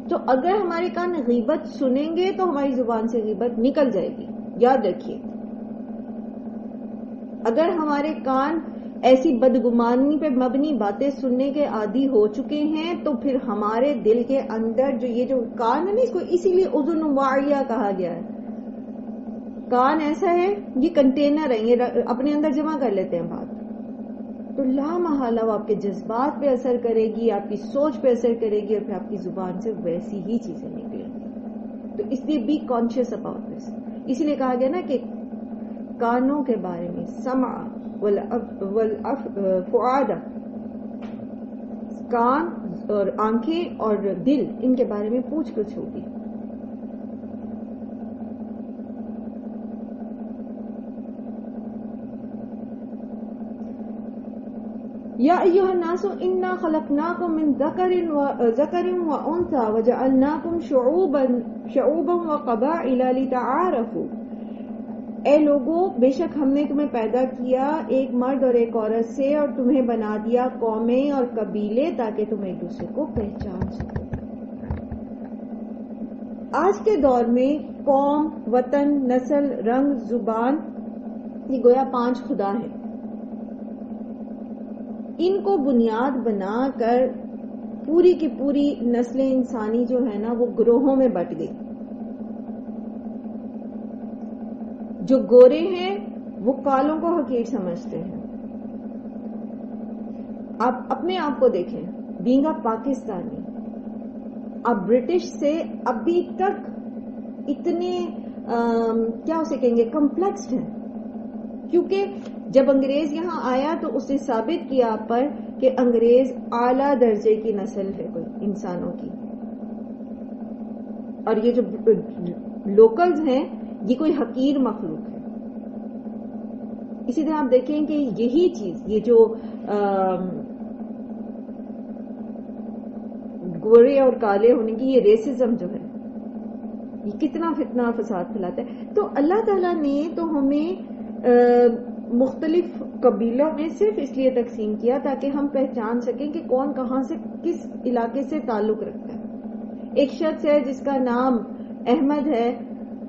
تو اگر ہمارے کان غیبت سنیں گے تو ہماری زبان سے غیبت نکل جائے گی، یاد رکھیے. اگر ہمارے کان ایسی بدگمانی پہ مبنی باتیں سننے کے عادی ہو چکے ہیں تو پھر ہمارے دل کے اندر یہ جو کان ہے نا، اس کو اسی لیے اذن واعیہ کہا گیا ہے. کان ایسا ہے، یہ کنٹینر ہے، یہ اپنے اندر جمع کر لیتے ہیں بات. تو لا محالہ وہ آپ کے جذبات پہ اثر کرے گی، آپ کی سوچ پہ اثر کرے گی، اور پھر آپ کی زبان سے ویسی ہی چیزیں نکلیں گی. تو اس لیے بی کانشیس اباؤٹ دس. اسی لیے کہا گیا نا کہ کانوں کے بارے میں سمع والفؤاد، کان اور آنکھیں اور دل، ان کے بارے میں پوچھ گچھ ہوگی. یا ایھا الناس انا خلقناکم من ذکر وانثى وجعلناکم شعوبا وقبائل لتعارفوا. اے لوگو، بے شک ہم نے تمہیں پیدا کیا ایک مرد اور ایک عورت سے، اور تمہیں بنا دیا قومیں اور قبیلے تاکہ تم ایک دوسرے کو پہچان سکو. آج کے دور میں قوم، وطن، نسل، رنگ، زبان، یہ گویا 5 خدا ہیں. ان کو بنیاد بنا کر پوری کی پوری نسل انسانی جو ہے نا وہ گروہوں میں بٹ گئی. جو گورے ہیں وہ کالوں کو حقیر سمجھتے ہیں. آپ اپنے آپ کو دیکھیں، بینگ اے پاکستانی، آپ برٹش سے ابھی تک اتنے کیا اسے کہیں گے، کمپلیکسڈ ہیں. کیونکہ جب انگریز یہاں آیا تو اس نے ثابت کیا آپ پر کہ انگریز اعلیٰ درجے کی نسل ہے کوئی انسانوں کی، اور یہ جو لوکلز ہیں یہ کوئی حقیر مخلوق ہے. اسی طرح آپ دیکھیں کہ یہی چیز، یہ جو گورے اور کالے ہونے کی یہ ریسزم جو ہے، یہ کتنا فتنہ فساد پھیلاتا ہے. تو اللہ تعالیٰ نے تو ہمیں مختلف قبیلوں میں صرف اس لیے تقسیم کیا تاکہ ہم پہچان سکیں کہ کون کہاں سے کس علاقے سے تعلق رکھتا ہے. ایک شخص ہے جس کا نام احمد ہے،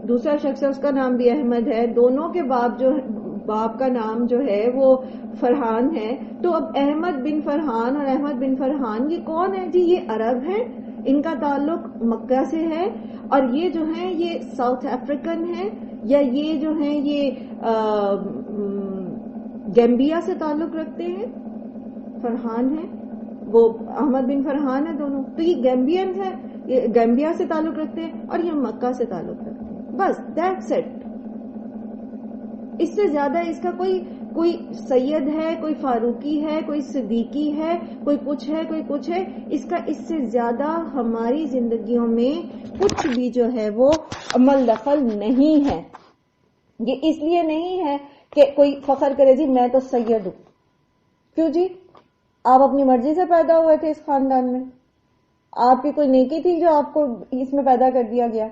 دوسرا شخص ہے اس کا نام بھی احمد ہے، دونوں کے باپ کا نام جو ہے وہ فرحان ہے. تو اب احمد بن فرحان اور احمد بن فرحان یہ کون ہے؟ جی یہ عرب ہیں، ان کا تعلق مکہ سے ہے، اور یہ جو ہیں یہ ساؤتھ افریقن ہیں، یا یہ جو ہیں یہ گیمبیا سے تعلق رکھتے ہیں. فرحان ہیں، وہ احمد بن فرحان ہے دونوں، تو یہ گیمبین ہے، یہ گیمبیا سے تعلق رکھتے ہیں، اور یہ مکہ سے تعلق رکھتے ہیں. بس دیٹس اٹ. اس سے زیادہ اس کا کوئی کوئی سید ہے، کوئی فاروقی ہے، کوئی صدیقی ہے، کوئی کچھ ہے، کوئی کچھ ہے، اس سے زیادہ ہماری زندگیوں میں کچھ بھی جو ہے وہ عمل دخل نہیں ہے. یہ اس لیے نہیں ہے کہ کوئی فخر کرے جی میں تو سید ہوں. کیوں جی؟ آپ اپنی مرضی سے پیدا ہوئے تھے اس خاندان میں. آپ کی کوئی نیکی تھی جو آپ کو اس میں پیدا کر دیا گیا؟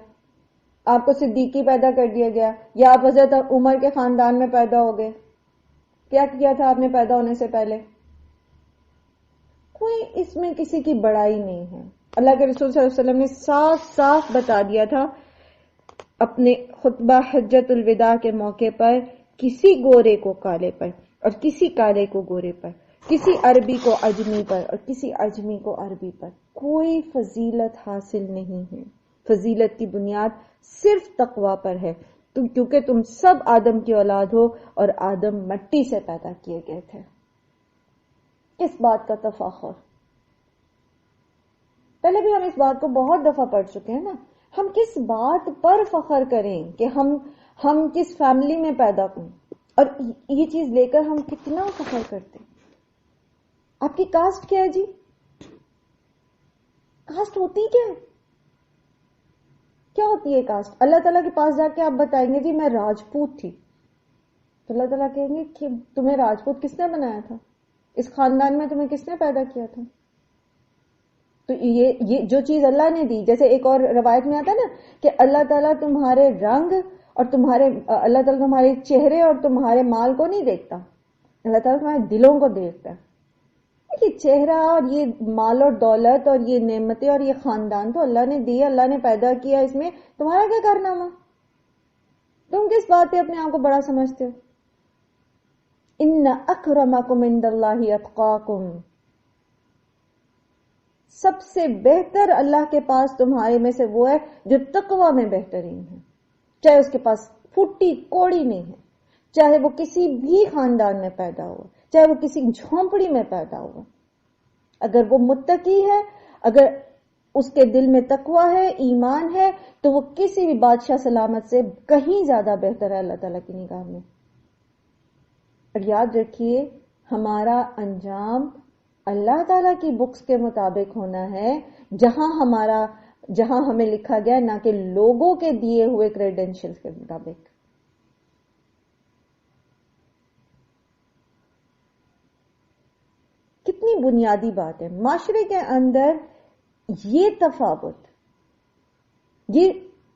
آپ کو صدیقی پیدا کر دیا گیا، یا آپ حضرت عمر کے خاندان میں پیدا ہو گئے؟ کیا کیا تھا آپ نے پیدا ہونے سے پہلے؟ کوئی اس میں کسی کی بڑائی نہیں ہے. اللہ کے رسول صلی اللہ علیہ وسلم نے صاف صاف بتا دیا تھا اپنے خطبہ حجت الوداع کے موقع پر، کسی گورے کو کالے پر اور کسی کالے کو گورے پر، کسی عربی کو عجمی پر اور کسی عجمی کو عربی پر کوئی فضیلت حاصل نہیں ہے. فضیلت کی بنیاد صرف تقوی پر ہے، کیونکہ تم سب آدم کی اولاد ہو اور آدم مٹی سے پیدا کیے گئے تھے. کس بات کا تفاخر؟ پہلے بھی ہم اس بات کو بہت دفعہ پڑھ چکے ہیں نا. ہم کس بات پر فخر کریں کہ ہم کس فیملی میں پیدا ہوں، اور یہ چیز لے کر ہم کتنا فخر کرتے ہیں. آپ کی کاسٹ کیا ہے جی؟ کاسٹ ہوتی کیا ہے؟ کیا ہوتی ہے کاسٹ؟ اللہ تعالیٰ کے پاس جا کے آپ بتائیں گے جی میں راجپوت تھی، تو اللہ تعالیٰ کہیں گے کہ تمہیں راجپوت کس نے بنایا تھا؟ اس خاندان میں تمہیں کس نے پیدا کیا تھا؟ تو یہ جو چیز اللہ نے دی، جیسے ایک اور روایت میں آتا ہے نا کہ اللہ تعالیٰ تمہارے رنگ اور اللہ تعالیٰ تمہارے چہرے اور تمہارے مال کو نہیں دیکھتا، اللہ تعالیٰ تمہارے دلوں کو دیکھتا ہے. یہ چہرہ اور یہ مال اور دولت اور یہ نعمتیں اور یہ خاندان تو اللہ نے دی، اللہ نے پیدا کیا، اس میں تمہارا کیا کارنامہ؟ تم کس بات پہ اپنے آپ کو بڑا سمجھتے ہو؟ ان اکرمکم عند اللہ اتقاکم، سب سے بہتر اللہ کے پاس تمہارے میں سے وہ ہے جو تقوی میں بہترین ہے، چاہے اس کے پاس پھٹی کوڑی نہیں ہے، چاہے وہ کسی بھی خاندان میں پیدا ہوا، چاہے وہ کسی جھونپڑی میں پیدا ہوا. اگر وہ متقی ہے، اگر اس کے دل میں تقوی ہے، ایمان ہے، تو وہ کسی بھی بادشاہ سلامت سے کہیں زیادہ بہتر ہے اللہ تعالیٰ کی نگاہ میں. اور یاد رکھیے ہمارا انجام اللہ تعالیٰ کی بکس کے مطابق ہونا ہے، جہاں ہمیں لکھا گیا، نہ کہ لوگوں کے دیے ہوئے کریڈینشل کے مطابق. کتنی بنیادی بات ہے. معاشرے کے اندر یہ تفاوت، یہ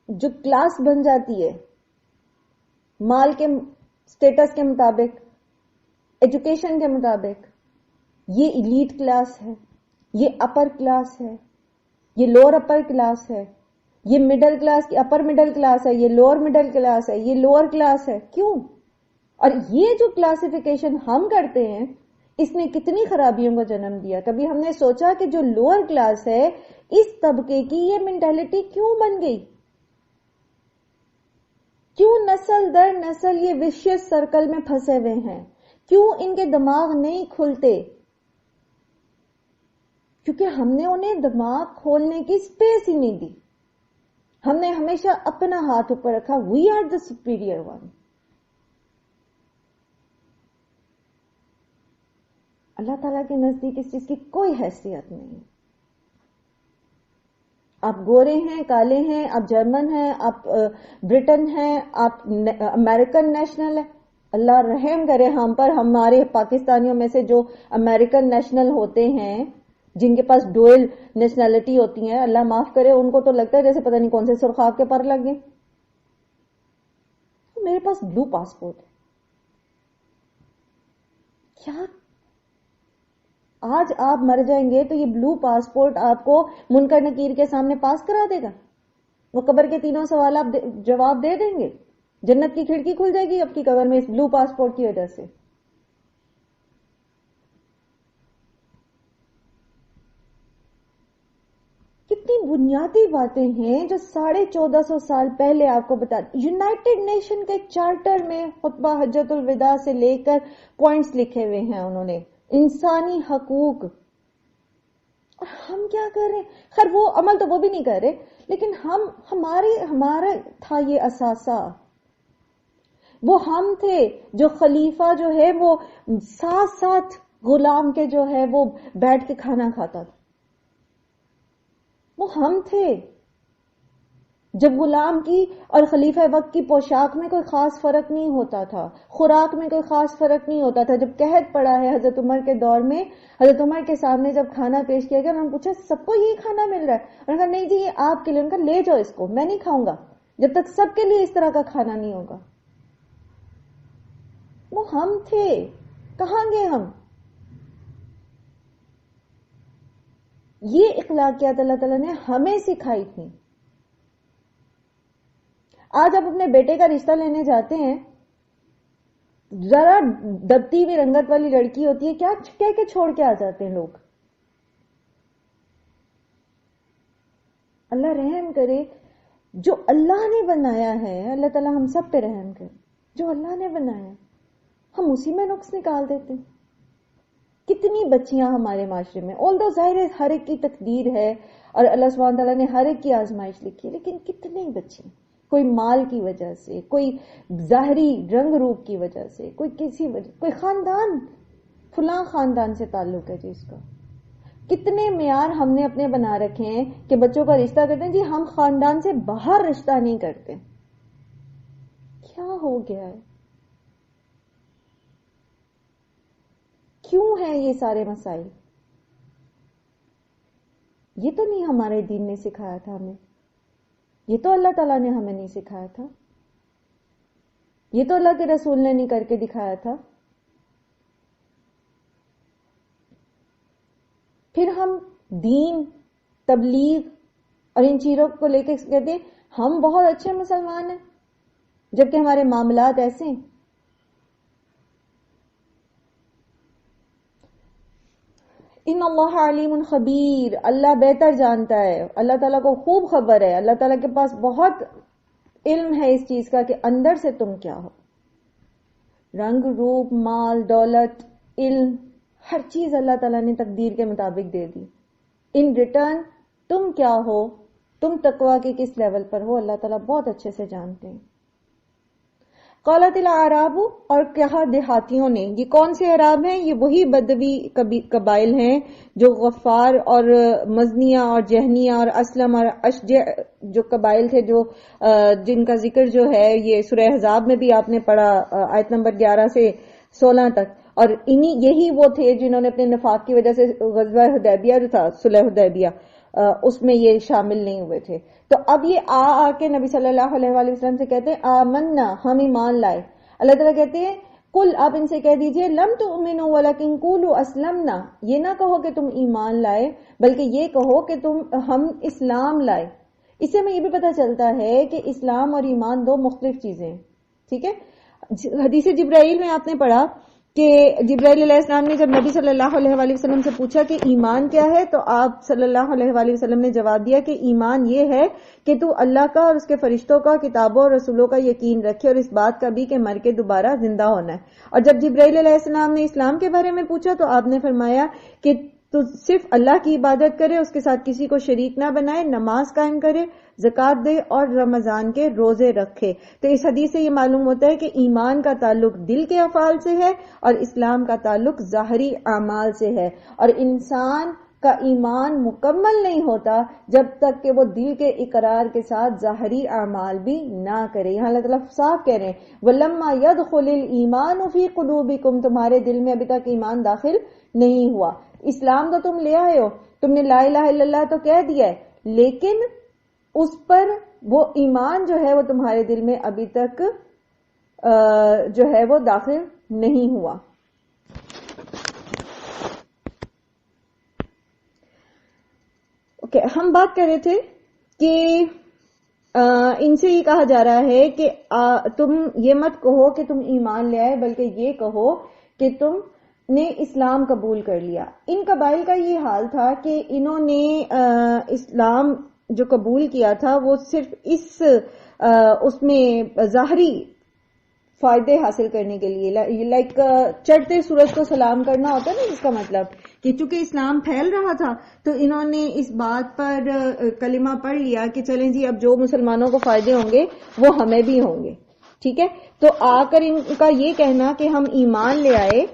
جو کلاس بن جاتی ہے مال کے سٹیٹس کے مطابق، ایجوکیشن کے مطابق، یہ ایلیٹ کلاس ہے، یہ اپر کلاس ہے، یہ لوور اپر کلاس ہے، یہ مڈل کلاس کی اپر مڈل کلاس ہے، یہ لوور مڈل کلاس ہے، یہ لوور کلاس ہے. کیوں؟ اور یہ جو کلاسیفیکیشن ہم کرتے ہیں اس نے کتنی خرابیوں کو جنم دیا. کبھی ہم نے سوچا کہ جو لوور کلاس ہے اس طبقے کی یہ مینٹالٹی کیوں بن گئی؟ کیوں نسل در نسل یہ وشیس سرکل میں پھنسے ہوئے ہیں؟ کیوں ان کے دماغ نہیں کھلتے؟ کیونکہ ہم نے انہیں دماغ کھولنے کی سپیس ہی نہیں دی. ہم نے ہمیشہ اپنا ہاتھ اوپر رکھا، we are the superior one. اللہ تعالیٰ کے نزدیک اس چیز کی کوئی حیثیت نہیں. آپ گورے ہیں، کالے ہیں، آپ جرمن ہیں، آپ برٹن ہیں، آپ امریکن نیشنل ہیں، اللہ رحم کرے ہم پر. ہمارے پاکستانیوں میں سے جو امریکن نیشنل ہوتے ہیں، جن کے پاس ڈوئل نیشنلٹی ہوتی ہیں، اللہ معاف کرے، ان کو تو لگتا ہے جیسے پتہ نہیں کون سے سرخاب کے پر لگ گئے. میرے پاس بلو پاسپورٹ ہے. کیا آج آپ مر جائیں گے تو یہ بلو پاسپورٹ آپ کو منکر نکیر کے سامنے پاس کرا دے گا؟ وہ قبر کے تینوں سوال آپ جواب دے دیں گے؟ جنت کی کھڑکی کھل جائے گی آپ کی قبر میں اس بلو پاسپورٹ کی وجہ سے. کتنی بنیادی باتیں ہیں جو 1450 سال پہلے آپ کو بتا. یونائٹڈ نیشن کے چارٹر میں خطبہ حجت الوداع سے لے کر پوائنٹس لکھے ہوئے ہیں انہوں نے، انسانی حقوق. اور ہم کیا کر رہے ہیں؟ خیر وہ عمل تو وہ بھی نہیں کر رہے، لیکن ہمارا تھا یہ اثاثہ. وہ ہم تھے جو خلیفہ جو ہے وہ ساتھ ساتھ غلام کے جو ہے وہ بیٹھ کے کھانا کھاتا تھا. وہ ہم تھے. جب غلام کی اور خلیفہ وقت کی پوشاک میں کوئی خاص فرق نہیں ہوتا تھا، خوراک میں کوئی خاص فرق نہیں ہوتا تھا. جب قحط پڑا ہے حضرت عمر کے دور میں، حضرت عمر کے سامنے جب کھانا پیش کیا گیا، انہوں نے پوچھا سب کو یہی کھانا مل رہا ہے؟ انہوں نے کہا نہیں جی یہ آپ کے لیے. ان کا لے جاؤ اس کو، میں نہیں کھاؤں گا جب تک سب کے لیے اس طرح کا کھانا نہیں ہوگا. وہ ہم تھے، کہاں گئے ہم؟ یہ اخلاقیات اللہ تعالیٰ نے ہمیں سکھائی تھی. آج آپ اپنے بیٹے کا رشتہ لینے جاتے ہیں، ذرا دبتی ہوئی رنگت والی لڑکی ہوتی ہے، کیا کہہ کے چھوڑ کے آ جاتے ہیں لوگ. اللہ رحم کرے، جو اللہ نے بنایا ہے، اللہ تعالیٰ ہم سب پہ رحم کرے. جو اللہ نے بنایا ہم اسی میں نقص نکال دیتے ہیں. کتنی بچیاں ہمارے معاشرے میں، although ظاہر ہے ہر ایک کی تقدیر ہے اور اللہ سبحانہ تعالیٰ نے ہر ایک کی آزمائش لکھی ہے، لیکن کتنی بچیاں، کوئی مال کی وجہ سے، کوئی ظاہری رنگ روپ کی وجہ سے، کوئی کسی وجہ، کوئی خاندان، فلاں خاندان سے تعلق ہے جس کا. کتنے معیار ہم نے اپنے بنا رکھے ہیں کہ بچوں کا رشتہ کرتے ہیں جی ہم خاندان سے باہر رشتہ نہیں کرتے. کیا ہو گیا ہے؟ کیوں ہیں یہ سارے مسائل؟ یہ تو نہیں ہمارے دین نے سکھایا تھا ہمیں، یہ تو اللہ تعالیٰ نے ہمیں نہیں سکھایا تھا، یہ تو اللہ کے رسول نے نہیں کر کے دکھایا تھا. پھر ہم دین، تبلیغ اور ان چیزوں کو لے کے کہتے ہیں ہم بہت اچھے مسلمان ہیں، جبکہ ہمارے معاملات ایسے ہیں. ان اللہ علیم خبیر، اللہ بہتر جانتا ہے، اللہ تعالیٰ کو خوب خبر ہے، اللہ تعالیٰ کے پاس بہت علم ہے اس چیز کا کہ اندر سے تم کیا ہو. رنگ روپ، مال، دولت، علم، ہر چیز اللہ تعالیٰ نے تقدیر کے مطابق دے دی. ان ریٹرن تم کیا ہو، تم تقوی کے کس لیول پر ہو، اللہ تعالیٰ بہت اچھے سے جانتے ہیں. قالت الاعراب، اور کہا دیہاتیوں نے. یہ کون سے اعراب ہیں؟ یہ وہی بدوی قبائل ہیں جو غفار اور مزنیہ اور جہنیہ اور اسلم اور اشجع جو قبائل تھے، جو جن کا ذکر جو ہے یہ سورہ احزاب میں بھی آپ نے پڑھا آیت نمبر 11 سے 16 تک. اور یہی وہ تھے جنہوں نے اپنے نفاق کی وجہ سے غزوہ حدیبیہ جو تھا، صلح حدیبیہ، اس میں یہ شامل نہیں ہوئے تھے. تو اب یہ آ کے نبی صلی اللہ علیہ وآلہ وسلم سے کہتے ہیں آمنا، ہم ایمان لائے. اللہ تعالیٰ کہتے ہیں قل، آپ ان سے کہہ دیجئے لم تؤمنوا ولکن قولوا اسلمنا، یہ نہ کہو کہ تم ایمان لائے بلکہ یہ کہو کہ ہم اسلام لائے. اس سے ہمیں یہ بھی پتہ چلتا ہے کہ اسلام اور ایمان دو مختلف چیزیں ہیں. ٹھیک ہے. حدیث جبرائیل میں آپ نے پڑھا کہ جبرائیل علیہ السلام نے جب نبی صلی اللہ علیہ وآلہ وسلم سے پوچھا کہ ایمان کیا ہے، تو آپ صلی اللہ علیہ وآلہ وسلم نے جواب دیا کہ ایمان یہ ہے کہ تو اللہ کا اور اس کے فرشتوں کا، کتابوں اور رسولوں کا یقین رکھے، اور اس بات کا بھی کہ مر کے دوبارہ زندہ ہونا ہے. اور جب جبرائیل علیہ السلام نے اسلام کے بارے میں پوچھا تو آپ نے فرمایا کہ تو صرف اللہ کی عبادت کرے، اس کے ساتھ کسی کو شریک نہ بنائے، نماز قائم کرے، زکوٰۃ دے اور رمضان کے روزے رکھے. تو اس حدیث سے یہ معلوم ہوتا ہے کہ ایمان کا تعلق دل کے افعال سے ہے اور اسلام کا تعلق ظاہری اعمال سے ہے. اور انسان کا ایمان مکمل نہیں ہوتا جب تک کہ وہ دل کے اقرار کے ساتھ ظاہری اعمال بھی نہ کرے. یہاں اللہ تعالیٰ صاف کہہ رہے ہیں وَلَمَّا يَدْخُلِ الْإِيمَانُ فِي قُلُوبِكُمْ، تمہارے دل میں ابھی تک ایمان داخل نہیں ہوا. اسلام تو تم لے آئے ہو، تم نے لا الہ الا اللہ تو کہہ دیا ہے، لیکن اس پر وہ ایمان جو ہے وہ تمہارے دل میں ابھی تک جو ہے وہ داخل نہیں ہوا. اوکے، ہم بات کر رہے تھے کہ ان سے یہ کہا جا رہا ہے کہ تم یہ مت کہو کہ تم ایمان لے آئے، بلکہ یہ کہو کہ تم نے اسلام قبول کر لیا. ان قبائل کا یہ حال تھا کہ انہوں نے اسلام جو قبول کیا تھا وہ صرف اس میں ظاہری فائدے حاصل کرنے کے لیے، لائک چڑھتے سورج کو سلام کرنا ہوتا ہے نا، جس کا مطلب کہ چونکہ اسلام پھیل رہا تھا تو انہوں نے اس بات پر کلمہ پڑھ لیا کہ چلیں جی اب جو مسلمانوں کو فائدے ہوں گے وہ ہمیں بھی ہوں گے. ٹھیک ہے. تو آ کر ان کا یہ کہنا کہ ہم ایمان لے آئے،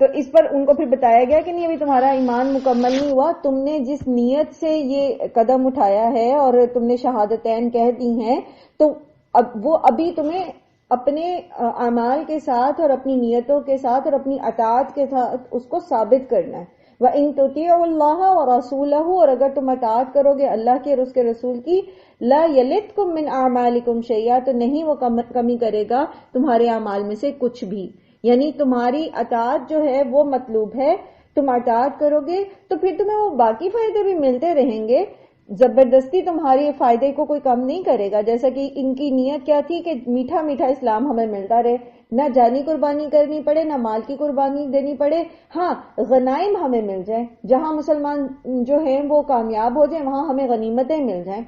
تو اس پر ان کو پھر بتایا گیا کہ نہیں ابھی تمہارا ایمان مکمل نہیں ہوا، تم نے جس نیت سے یہ قدم اٹھایا ہے اور تم نے شہادتین کہہ دی ہیں، تو اب وہ ابھی تمہیں اپنے اعمال کے ساتھ اور اپنی نیتوں کے ساتھ اور اپنی اطاعت کے ساتھ اس کو ثابت کرنا ہے. وَإِن تُطِيعُوا اللَّهَ وَرَسُولَهُ، اور اگر تم اطاعت کرو گے اللہ کی اور اس کے رسول کی، لَا يَلِتْكُم مِّنْ أَعْمَالِكُمْ شَيْئًا، تو نہیں وہ کمی کرے گا تمہارے اعمال میں سے کچھ بھی. یعنی تمہاری اطاعت جو ہے وہ مطلوب ہے، تم اطاعت کرو گے تو پھر تمہیں وہ باقی فائدے بھی ملتے رہیں گے. زبردستی تمہاری فائدے کو کوئی کم نہیں کرے گا. جیسا کہ ان کی نیت کیا تھی کہ میٹھا میٹھا اسلام ہمیں ملتا رہے، نہ جانی قربانی کرنی پڑے، نہ مال کی قربانی دینی پڑے، ہاں غنائم ہمیں مل جائیں، جہاں مسلمان جو ہیں وہ کامیاب ہو جائیں وہاں ہمیں غنیمتیں مل جائیں.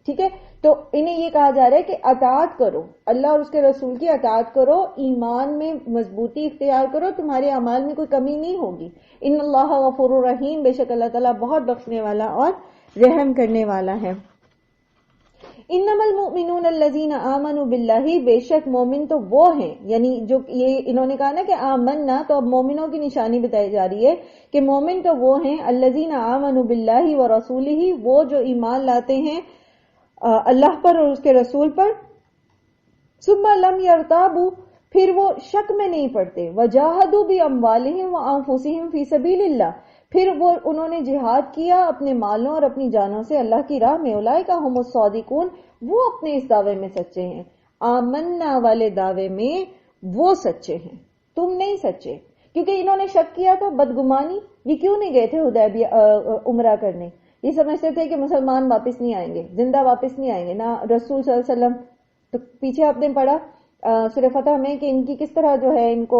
ٹھیک ہے، تو انہیں یہ کہا جا رہا ہے کہ اطاعت کرو، اللہ اور اس کے رسول کی اطاعت کرو، ایمان میں مضبوطی اختیار کرو، تمہارے اعمال میں کوئی کمی نہیں ہوگی. ان اللہ غفور الرحیم، بے شک اللہ تعالیٰ بہت بخشنے والا اور رحم کرنے والا ہے. انما المؤمنون الذین آمنوا باللہ، بے شک مومن تو وہ ہیں، یعنی جو یہ انہوں نے کہا نا کہ آمنا، تو اب مومنوں کی نشانی بتائی جا رہی ہے کہ مومن تو وہ ہیں الذین آمنوا باللہ ورسولہ، وہ جو ایمان لاتے ہیں اللہ پر اور اس کے رسول پر. ثم لم یرتابوا، پھر وہ شک میں نہیں پڑتے. وجاہدوا باموالہم وانفسہم فی سبیل اللہ، پھر وہ انہوں نے جہاد کیا اپنے مالوں اور اپنی جانوں سے اللہ کی راہ میں. اولئک ھم الصادقون، وہ اپنے اس دعوے میں سچے ہیں. آمنا والے دعوے میں وہ سچے ہیں، تم نہیں سچے. کیونکہ انہوں نے شک کیا تھا، بدگمانی. یہ کیوں نہیں گئے تھے حدیبیہ عمرہ کرنے؟ یہ سمجھتے تھے کہ مسلمان واپس نہیں آئیں گے، زندہ واپس نہیں آئیں گے، نہ رسول صلی اللہ علیہ وسلم. تو پیچھے آپ نے پڑھا سورہ فتح میں کہ ان کی کس طرح جو ہے ان کو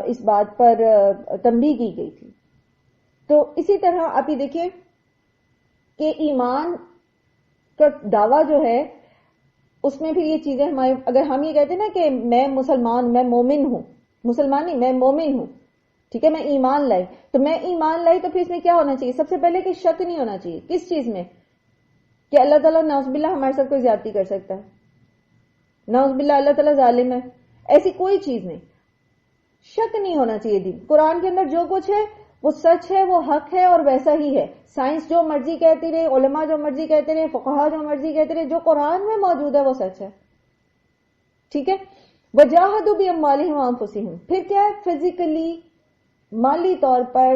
اس بات پر تنبیہ کی گئی تھی. تو اسی طرح آپ یہ دیکھیں کہ ایمان کا دعویٰ جو ہے اس میں پھر یہ چیزیں ہمارے، اگر ہم یہ کہتے ہیں نا کہ میں مسلمان، میں مومن ہوں، مسلمان نہیں میں مومن ہوں، ٹھیک ہے، میں ایمان لائی، تو میں ایمان لائی تو پھر اس میں کیا ہونا چاہیے؟ سب سے پہلے کہ شک نہیں ہونا چاہیے. کس چیز میں؟ کہ اللہ تعالیٰ نعوذ باللہ ہمارے ساتھ کوئی زیادتی کر سکتا ہے، نعوذ باللہ اللہ تعالیٰ ظالم ہے، ایسی کوئی چیز نہیں. شک نہیں ہونا چاہیے. دین قرآن کے اندر جو کچھ ہے وہ سچ ہے، وہ حق ہے اور ویسا ہی ہے. سائنس جو مرضی کہتی رہے، علماء جو مرضی کہتے رہے، فقہا جو مرضی کہتے رہے، جو قرآن میں موجود ہے وہ سچ ہے. ٹھیک ہے. وجاہدوا باموالہم وانفسہم، پھر کیا ہے؟ فزیکلی، مالی طور پر،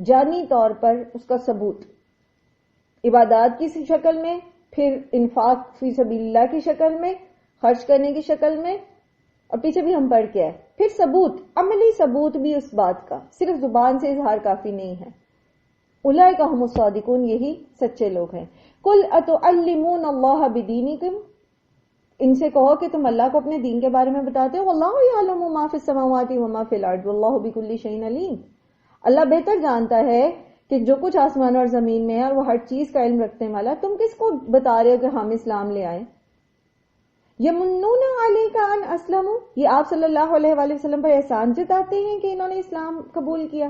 جانی طور پر اس کا ثبوت، عبادات کی شکل میں، پھر انفاق فی سبیل اللہ کی شکل میں، خرچ کرنے کی شکل میں، اور پیچھے بھی ہم پڑھ کے آئے. پھر ثبوت، عملی ثبوت بھی اس بات کا، صرف زبان سے اظہار کافی نہیں ہے. اولئک ھم الصادقون، یہی سچے لوگ ہیں. قل اتعلمون اللہ بدینکم، ان سے کہو کہ تم اللہ کو اپنے دین کے بارے میں بتاتے ہو. واللہ یعلم ما فی السماوات وما فی الارض واللہ بکل شیء علیم، اللہ بہتر جانتا ہے کہ جو کچھ آسمان اور زمین میں ہے اور وہ ہر چیز کا علم رکھنے والا. تم کس کو بتا رہے ہو کہ ہم اسلام لے آئے؟ یمنون علیک ان اسلموا، یہ آپ صلی اللہ علیہ وآلہ وسلم پر احسان جتاتے ہیں کہ انہوں نے اسلام قبول کیا.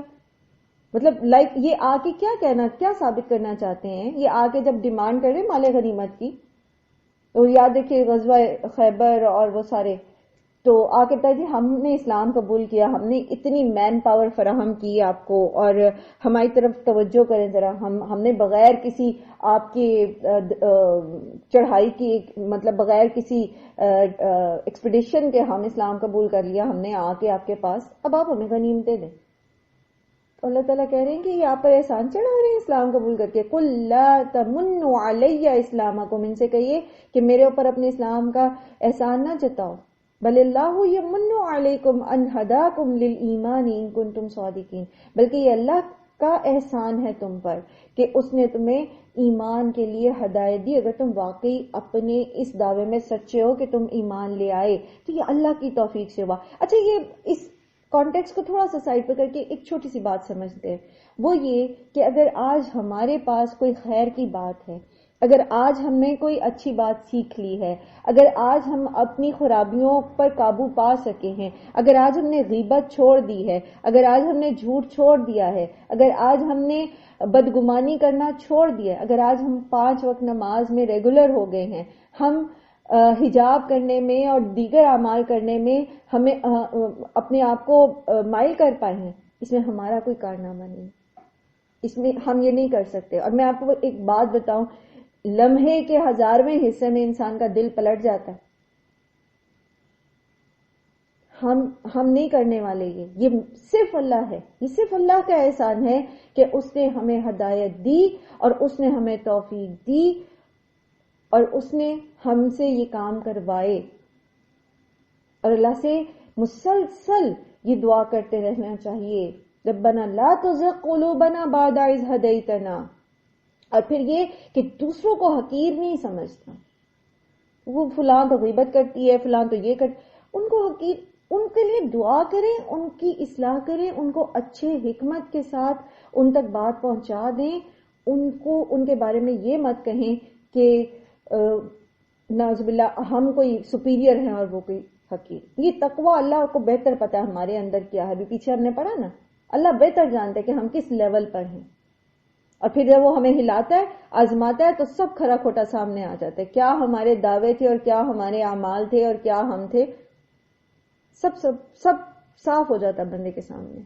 مطلب یہ آ کے کیا ثابت کرنا چاہتے ہیں؟ یہ آ کے جب ڈیمانڈ کر رہے مال غنیمت کی، تو یاد رکھیے غزوہ خیبر اور وہ سارے، تو آ کے بتایا جی ہم نے اسلام قبول کیا، ہم نے اتنی مین پاور فراہم کی آپ کو، اور ہماری طرف توجہ کریں ذرا، ہم نے بغیر کسی آپ کی چڑھائی کی، مطلب بغیر کسی ایکسپیڈیشن کے ہم اسلام قبول کر لیا، ہم نے آ کے آپ کے پاس، اب آپ ہمیں غنیمتیں دیں. تو اللہ تعالیٰ کہہ رہے ہیں کہ یہ آپ پر احسان چڑھا رہے ہیں اسلام قبول کر کے. قل لا تمنوا علی اسلامکم، ان سے کہیے کہ میرے اوپر اپنے اسلام کا احسان نہ جتاؤ. بل اللہ یمن علیکم ان ہداکم للایمان ان کنتم صادقین، بلکہ یہ اللہ کا احسان ہے تم پر کہ اس نے تمہیں ایمان کے لیے ہدایت دی، اگر تم واقعی اپنے اس دعوے میں سچے ہو کہ تم ایمان لے آئے تو یہ اللہ کی توفیق سے ہوا. اچھا، یہ اس کانٹیکس کو تھوڑا سا سائڈ پہ کر کے ایک چھوٹی سی بات سمجھتے ہیں، وہ یہ کہ اگر آج ہمارے پاس کوئی خیر کی بات ہے، اگر آج ہم نے کوئی اچھی بات سیکھ لی ہے، اگر آج ہم اپنی خرابیوں پر قابو پا سکے ہیں، اگر آج ہم نے غیبت چھوڑ دی ہے، اگر آج ہم نے جھوٹ چھوڑ دیا ہے، اگر آج ہم نے بدگمانی کرنا چھوڑ دیا ہے، اگر آج ہم 5 وقت نماز میں ریگولر ہو گئے ہیں، ہم حجاب کرنے میں اور دیگر اعمال کرنے میں ہمیں اپنے آپ کو مائل کر پائے ہیں، اس میں ہمارا کوئی کارنامہ نہیں، اس میں ہم یہ نہیں کر سکتے. اور میں آپ کو ایک بات بتاؤں، لمحے کے 1000ویں حصے میں انسان کا دل پلٹ جاتا ہے. ہم نہیں کرنے والے، یہ صرف اللہ ہے، یہ صرف اللہ کا احسان ہے کہ اس نے ہمیں ہدایت دی اور اس نے ہمیں توفیق دی اور اس نے ہم سے یہ کام کروائے. اور اللہ سے مسلسل یہ دعا کرتے رہنا چاہیے، ربنا لا تزغ قلوبنا بعد اذ ہدیتنا. اور پھر یہ کہ دوسروں کو حقیر نہیں سمجھنا، وہ فلاں تو غیبت کرتی ہے، فلاں تو یہ ان کو حقیر، ان کے لیے دعا کریں، ان کی اصلاح کریں، ان کو اچھے حکمت کے ساتھ ان تک بات پہنچا دیں. ان کو ان کے بارے میں یہ مت کہیں کہ نعوذ باللہ ہم کوئی سپیریئر ہیں اور وہ کوئی حقیر. یہ تقوی اللہ کو بہتر پتا ہے ہمارے اندر کیا ہے، ابھی پیچھے ہم نے پڑھا نا، اللہ بہتر جانتا ہے کہ ہم کس لیول پر ہیں. اور پھر جب وہ ہمیں ہلاتا ہے، آزماتا ہے، تو سب کھرا کھوٹا سامنے آ جاتا ہے، کیا ہمارے دعوے تھے اور کیا ہمارے اعمال تھے اور کیا ہم تھے، سب صاف ہو جاتا بندے کے سامنے.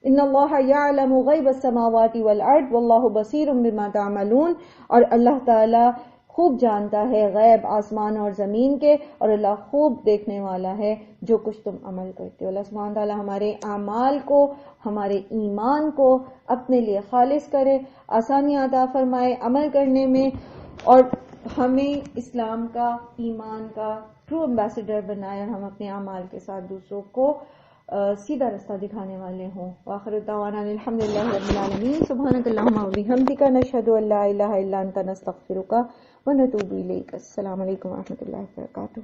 ان اللہ یعلم غیب السماوات والارض واللہ بصیر بما تعملون. اور اللہ تعالی خوب جانتا ہے غیب آسمان اور زمین کے، اور اللہ خوب دیکھنے والا ہے جو کچھ تم عمل کرتے ہو. اللہ سبحانہ تعالی ہمارے اعمال کو، ہمارے ایمان کو اپنے لیے خالص کرے، آسانیاں عطا فرمائے عمل کرنے میں، اور ہمیں اسلام کا، ایمان کا ٹرو ایمبیسڈر بنائے، اور ہم اپنے اعمال کے ساتھ دوسروں کو سیدھا رستہ دکھانے والے ہوں. وآخر دعوانا الحمدللہ رب العالمین. سبحانک اللہم وبحمدک، نشہد ان لا الہ الا انت، نستغفرک ونتوب الیک. السلام علیکم ورحمۃ اللہ وبرکاتہ.